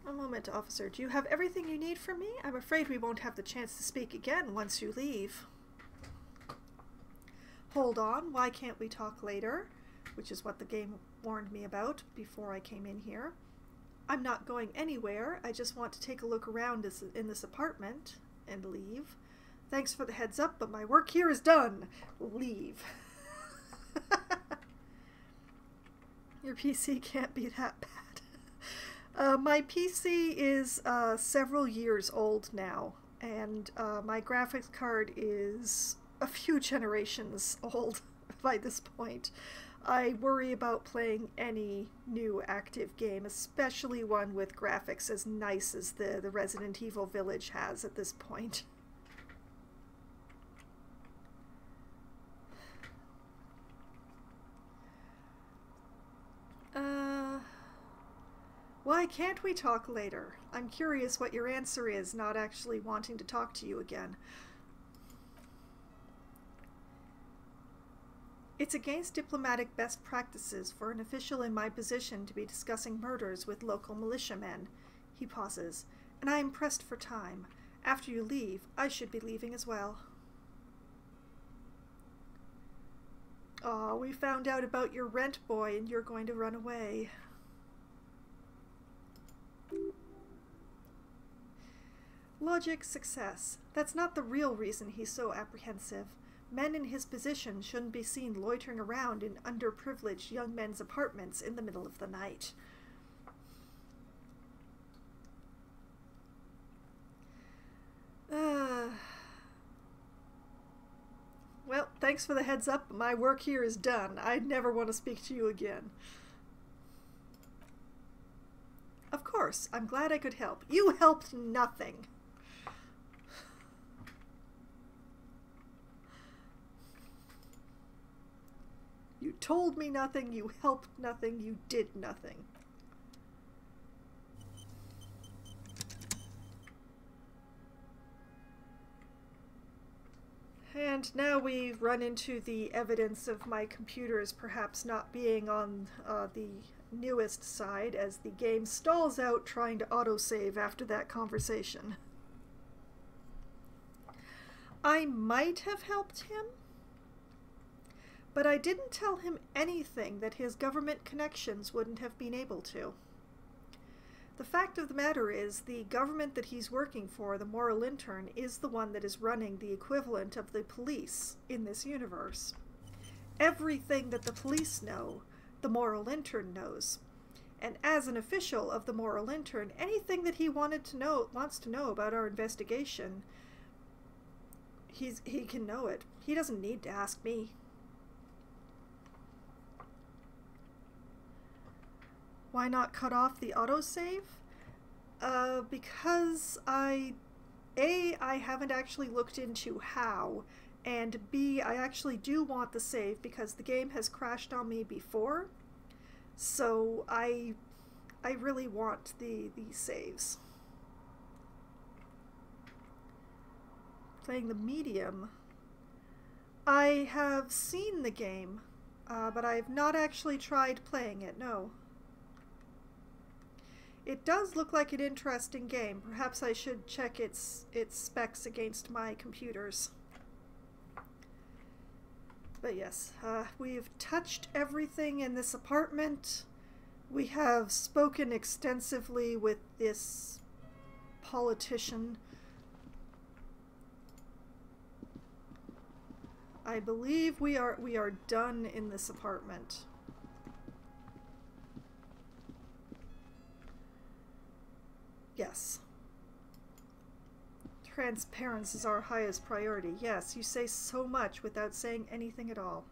A moment, officer. Do you have everything you need from me? I'm afraid we won't have the chance to speak again once you leave. Hold on, why can't we talk later? Which is what the game warned me about before I came in here. I'm not going anywhere. I just want to take a look around in this apartment and leave. Thanks for the heads up, but my work here is done. Leave. Your PC can't be that bad. My PC is several years old now, and my graphics card is a few generations old by this point. I worry about playing any new active game, especially one with graphics as nice as the Resident Evil Village has at this point. Why can't we talk later? I'm curious what your answer is, not actually wanting to talk to you again. It's against diplomatic best practices for an official in my position to be discussing murders with local militiamen. He pauses, and I am pressed for time. After you leave, I should be leaving as well. Aw, we found out about your rent boy and you're going to run away. Logic, success. That's not the real reason he's so apprehensive. Men in his position shouldn't be seen loitering around in underprivileged young men's apartments in the middle of the night. Well, thanks for the heads up. My work here is done. I'd never want to speak to you again. Of course, I'm glad I could help. You helped nothing. You told me nothing, you helped nothing, you did nothing. And now we run into the evidence of my computers perhaps not being on the newest side as the game stalls out trying to autosave after that conversation. I might have helped him, but I didn't tell him anything that his government connections wouldn't have been able to. The fact of the matter is, the government that he's working for, the moral intern, is the one that is running the equivalent of the police in this universe. Everything that the police know, the moral intern knows. And as an official of the moral intern, anything that he wants to know about our investigation, he can know it. He doesn't need to ask me. Why not cut off the autosave? Because A, I haven't actually looked into how, and B, I actually do want the save because the game has crashed on me before, so I really want the saves. Playing the medium. I have seen the game, but I have not actually tried playing it, no. It does look like an interesting game. Perhaps I should check its specs against my computers. But yes, we've touched everything in this apartment. We have spoken extensively with this politician. I believe we are done in this apartment. Yes. Transparency is our highest priority. Yes, you say so much without saying anything at all.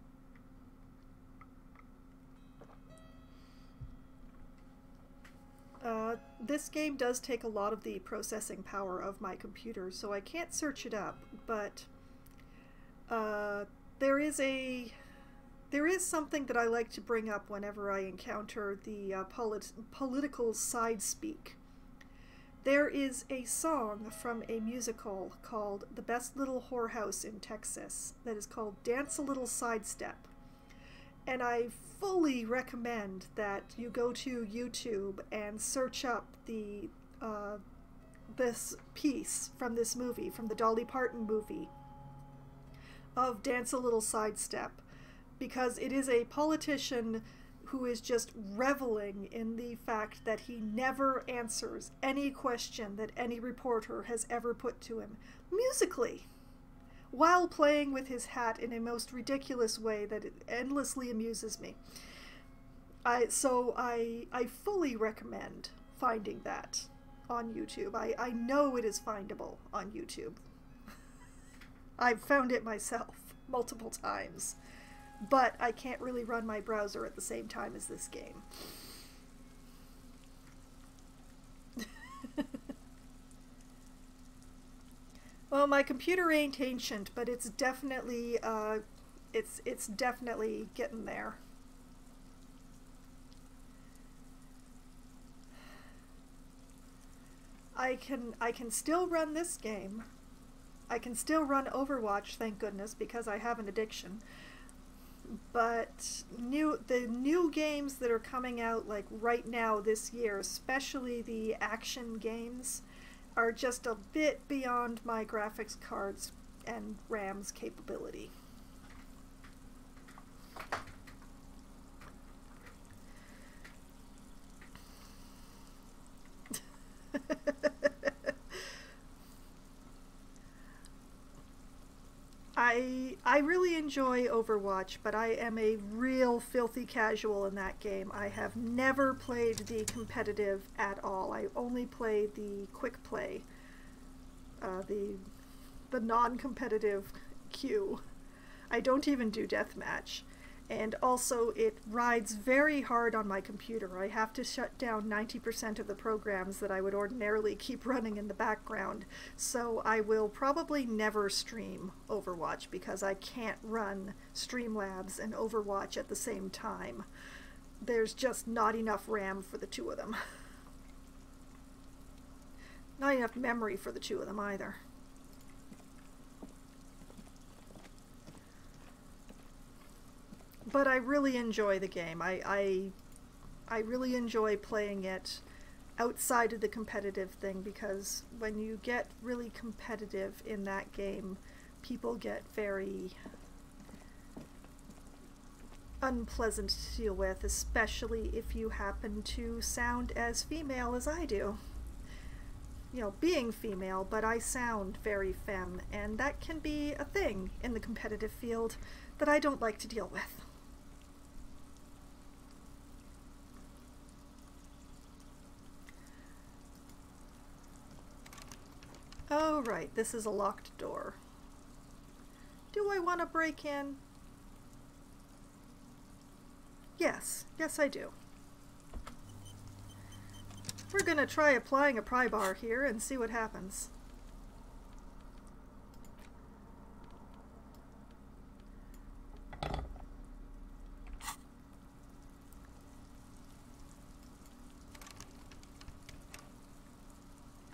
This game does take a lot of the processing power of my computer, so I can't search it up, but there is something that I like to bring up whenever I encounter the political side speak. There is a song from a musical called The Best Little Whorehouse in Texas that is called Dance a Little Sidestep. And I fully recommend that you go to YouTube and search up this piece from this movie, from the Dolly Parton movie, of Dance a Little Sidestep, because it is a politician who is just reveling in the fact that he never answers any question that any reporter has ever put to him, musically, while playing with his hat in a most ridiculous way that it endlessly amuses me. So I fully recommend finding that on YouTube. I know it is findable on YouTube. I've found it myself multiple times. but I can't really run my browser at the same time as this game. Well, my computer ain't ancient, but it's definitely it's definitely getting there. I can still run this game. I can still run Overwatch, thank goodness, because I have an addiction. But the new games that are coming out like right now this year, especially the action games, are just a bit beyond my graphics cards and RAM's capability. I really enjoy Overwatch, but I am a real filthy casual in that game. I have never played the competitive at all. I only play the quick play, the non-competitive queue. I don't even do deathmatch. And also it rides very hard on my computer. I have to shut down 90% of the programs that I would ordinarily keep running in the background. So I will probably never stream Overwatch because I can't run Streamlabs and Overwatch at the same time. There's just not enough RAM for the two of them. Not enough memory for the two of them either. But I really enjoy the game. I really enjoy playing it outside of the competitive thing, because when you get really competitive in that game, people get very unpleasant to deal with, especially if you happen to sound as female as I do. You know, being female, but I sound very femme, and that can be a thing in the competitive field that I don't like to deal with. Oh, right, this is a locked door. Do I want to break in? Yes, yes I do. We're gonna try applying a pry bar here and see what happens.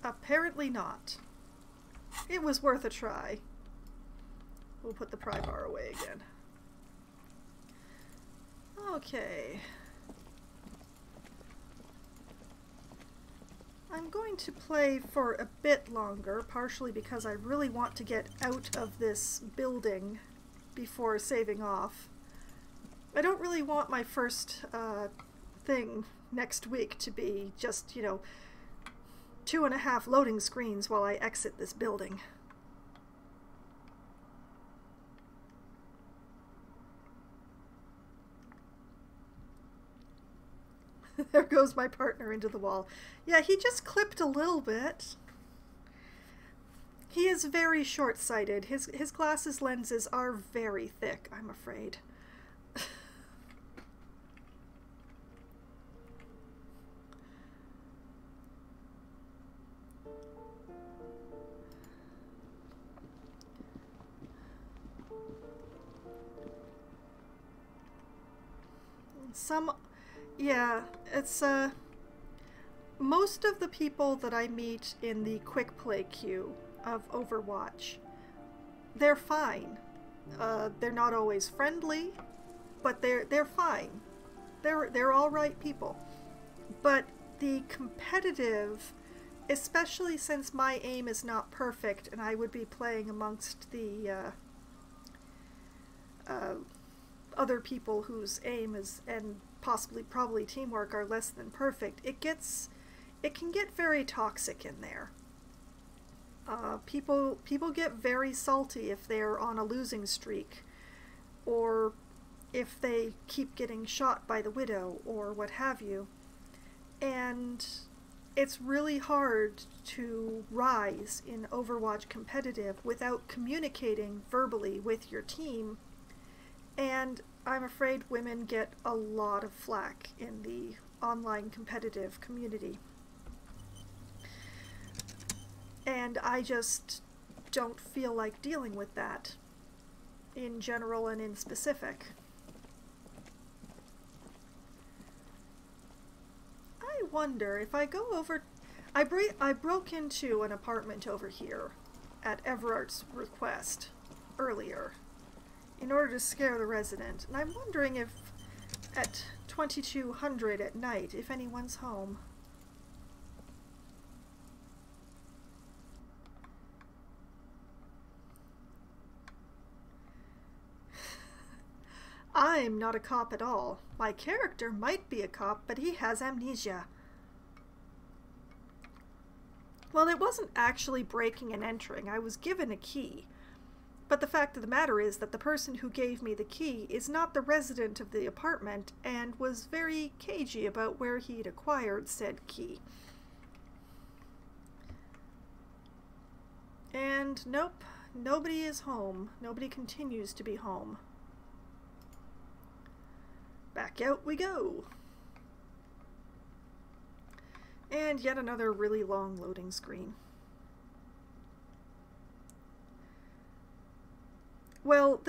Apparently not. It was worth a try. We'll put the pry bar away again. Okay. I'm going to play for a bit longer, partially because I really want to get out of this building before saving off. I don't really want my first thing next week to be just, you know, 2.5 loading screens while I exit this building. There goes my partner into the wall. Yeah, he just clipped a little bit. He is very short-sighted. His glasses lenses are very thick, I'm afraid. Yeah, it's, most of the people that I meet in the quick play queue of Overwatch, they're fine. They're not always friendly, but they're fine. They're all right people. But the competitive, especially since my aim is not perfect and I would be playing amongst the other people whose aim is, and probably teamwork, are less than perfect, it can get very toxic in there. People get very salty if they're on a losing streak, or if they keep getting shot by the Widow, or what have you. And it's really hard to rise in Overwatch competitive without communicating verbally with your team And I'm afraid women get a lot of flack in the online competitive community. And I just don't feel like dealing with that, in general and in specific. I wonder if I go over... I broke into an apartment over here at Everart's request earlier in order to scare the resident, and I'm wondering if at 2200 at night, if anyone's home. I'm not a cop at all. My character might be a cop, but he has amnesia. Well, it wasn't actually breaking and entering. I was given a key. But the fact of the matter is that the person who gave me the key is not the resident of the apartment and was very cagey about where he'd acquired said key. And nope, nobody is home. Nobody continues to be home. Back out we go. And yet another really long loading screen. Well,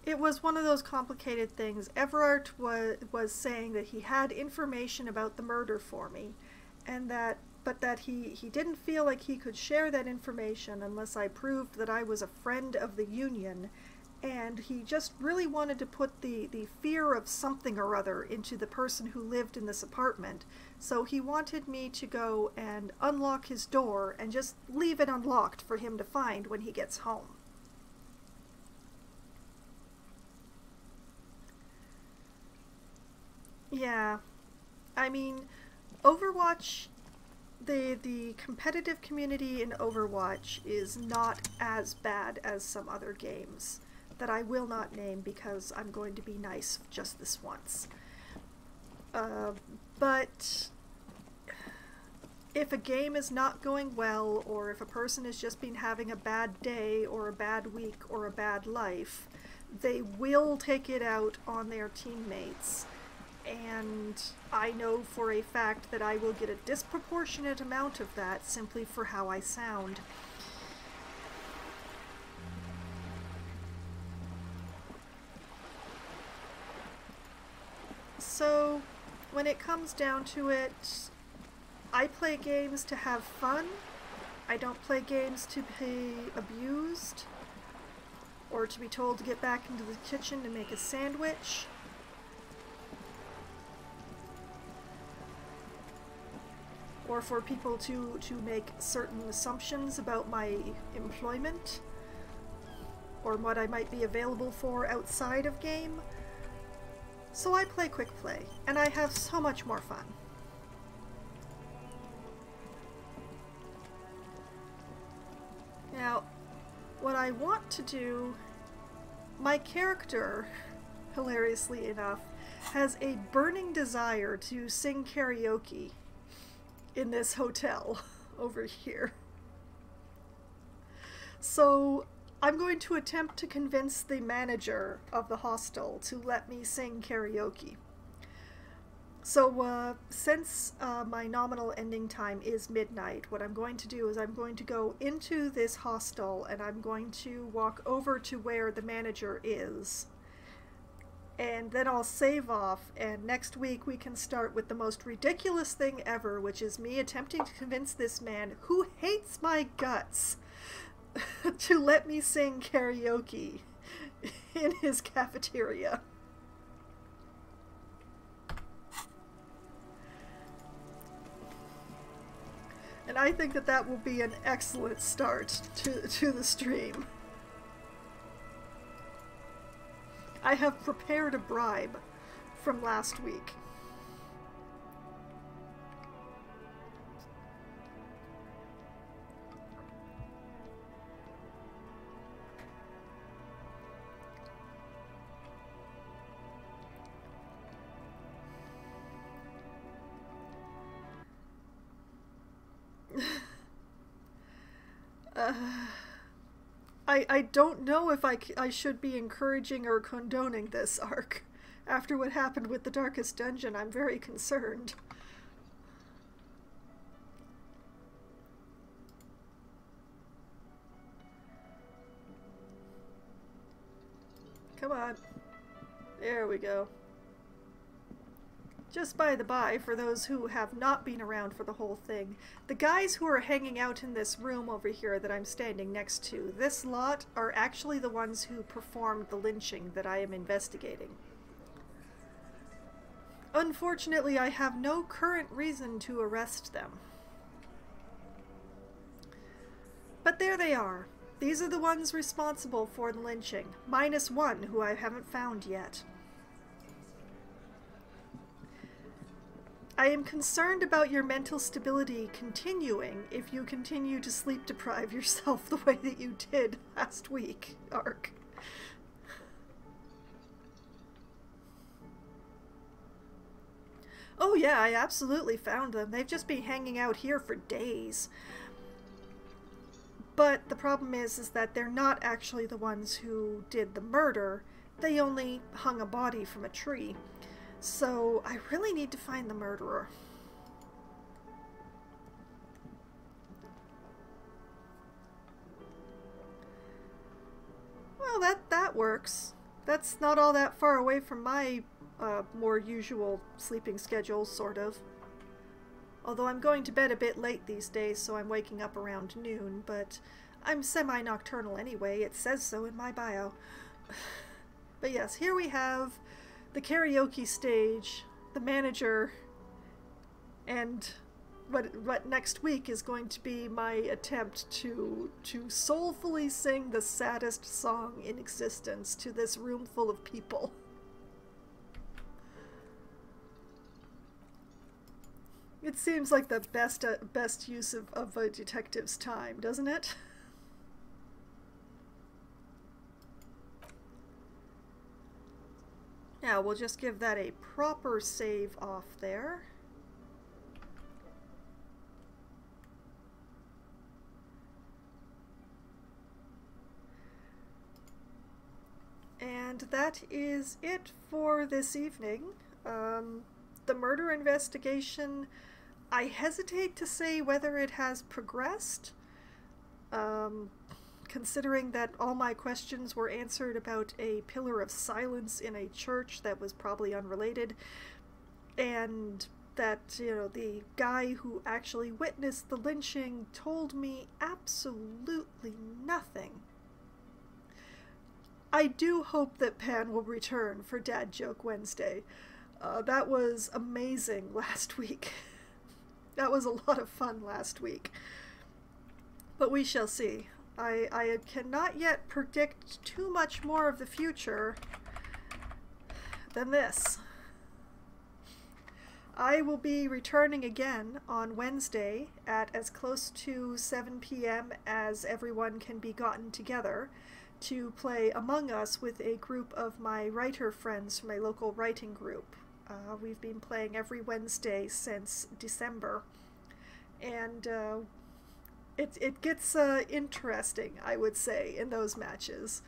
it was one of those complicated things. Everard was saying that he had information about the murder for me, and but that he didn't feel like he could share that information unless I proved that I was a friend of the Union. And he just really wanted to put the fear of something or other into the person who lived in this apartment. So he wanted me to go and unlock his door and just leave it unlocked for him to find when he gets home. Yeah, I mean, Overwatch, the competitive community in Overwatch is not as bad as some other games that I will not name because I'm going to be nice just this once. But if a game is not going well, or if a person has just been having a bad day or a bad week or a bad life, they will take it out on their teammates. And I know for a fact that I will get a disproportionate amount of that simply for how I sound. So, when it comes down to it, I play games to have fun. I don't play games to be abused, or to be told to get back into the kitchen to make a sandwich. Or for people to make certain assumptions about my employment, or what I might be available for outside of game. So I play quick play, and I have so much more fun. Now, what I want to do, my character, hilariously enough, has a burning desire to sing karaoke in this hotel over here. So I'm going to attempt to convince the manager of the hostel to let me sing karaoke. So since my nominal ending time is midnight, what I'm going to do is I'm going to go into this hostel and I'm going to walk over to where the manager is. And then I'll save off, and next week we can start with the most ridiculous thing ever, which is me attempting to convince this man, who hates my guts, to let me sing karaoke in his cafeteria. And I think that that will be an excellent start to the stream. I have prepared a bribe from last week. I don't know if I should be encouraging or condoning this arc. After what happened with the Darkest Dungeon, I'm very concerned. Come on. There we go. Just by the by, for those who have not been around for the whole thing, the guys who are hanging out in this room over here that I'm standing next to, this lot are actually the ones who performed the lynching that I am investigating. Unfortunately, I have no current reason to arrest them. But there they are. These are the ones responsible for the lynching, minus one who I haven't found yet. I am concerned about your mental stability continuing if you continue to sleep deprive yourself the way that you did last week, Ark. Oh yeah, I absolutely found them. They've just been hanging out here for days. But the problem is that they're not actually the ones who did the murder. They only hung a body from a tree. So I really need to find the murderer. Well, that works. That's not all that far away from my more usual sleeping schedule, sort of. Although I'm going to bed a bit late these days, so I'm waking up around noon, but I'm semi-nocturnal anyway. It says so in my bio. But yes, here we have the karaoke stage, the manager, and what next week is going to be my attempt to soulfully sing the saddest song in existence to this room full of people. It seems like the best use of a detective's time, doesn't it? Now, we'll just give that a proper save off there. And that is it for this evening. The murder investigation, I hesitate to say whether it has progressed. Considering that all my questions were answered about a pillar of silence in a church that was probably unrelated, and that, you know, the guy who actually witnessed the lynching told me absolutely nothing. I do hope that Pan will return for Dad Joke Wednesday. That was amazing last week. That was a lot of fun last week. But we shall see. I cannot yet predict too much more of the future than this. I will be returning again on Wednesday at as close to 7 p.m. as everyone can be gotten together to play Among Us with a group of my writer friends from a local writing group. We've been playing every Wednesday since December, and it gets interesting, I would say, in those matches.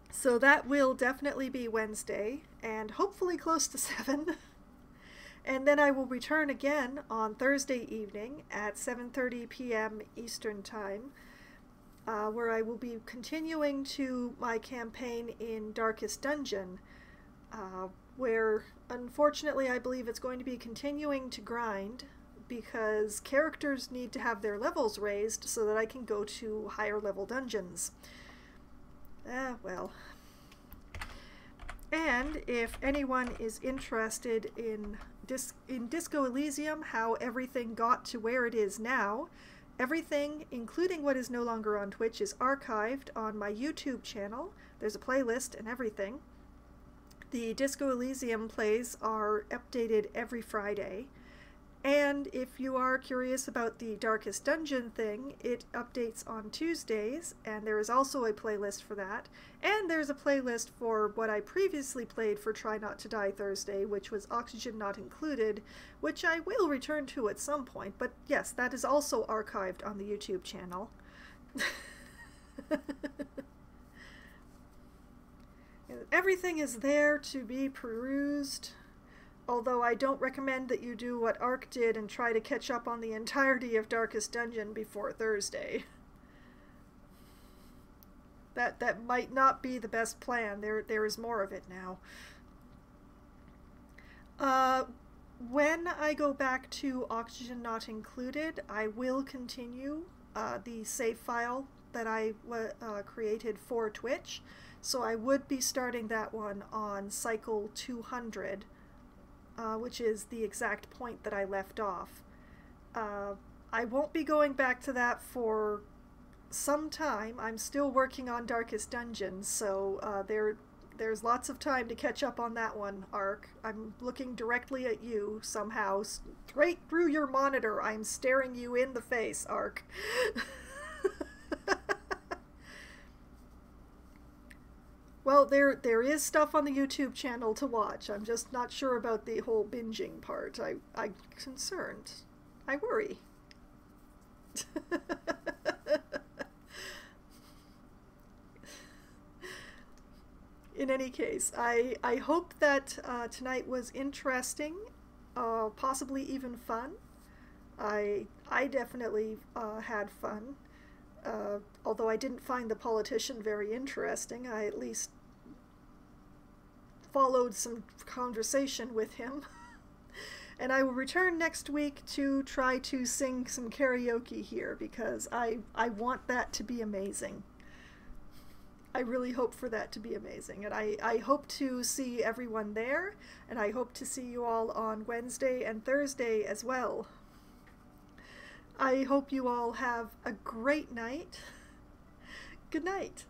So that will definitely be Wednesday, and hopefully close to 7. And then I will return again on Thursday evening at 7:30 p.m. Eastern Time, where I will be continuing to my campaign in Darkest Dungeon, where unfortunately I believe it's going to be continuing to grind because characters need to have their levels raised so that I can go to higher level dungeons. Well. And if anyone is interested in Disco Elysium, how everything got to where it is now, everything, including what is no longer on Twitch, is archived on my YouTube channel. There's a playlist and everything. The Disco Elysium plays are updated every Friday. And if you are curious about the Darkest Dungeon thing, it updates on Tuesdays, and there is also a playlist for that. And there's a playlist for what I previously played for Try Not to Die Thursday, which was Oxygen Not Included, which I will return to at some point. But yes, that is also archived on the YouTube channel. Everything is there to be perused, although I don't recommend that you do what Ark did and try to catch up on the entirety of Darkest Dungeon before Thursday. That might not be the best plan. There is more of it now. When I go back to Oxygen Not Included, I will continue the save file that I created for Twitch. So I would be starting that one on cycle 200, which is the exact point that I left off. I won't be going back to that for some time. I'm still working on Darkest Dungeon, so there's lots of time to catch up on that one, Ark. I'm looking directly at you somehow. Straight through your monitor, I'm staring you in the face, Ark. Well, there is stuff on the YouTube channel to watch. I'm just not sure about the whole binging part. I'm concerned. I worry. In any case, I hope that tonight was interesting, possibly even fun. I definitely had fun. Although I didn't find the politician very interesting, I at least followed some conversation with him. And I will return next week to try to sing some karaoke here, because I want that to be amazing. I really hope for that to be amazing. And I hope to see everyone there, and I hope to see you all on Wednesday and Thursday as well. I hope you all have a great night. Good night.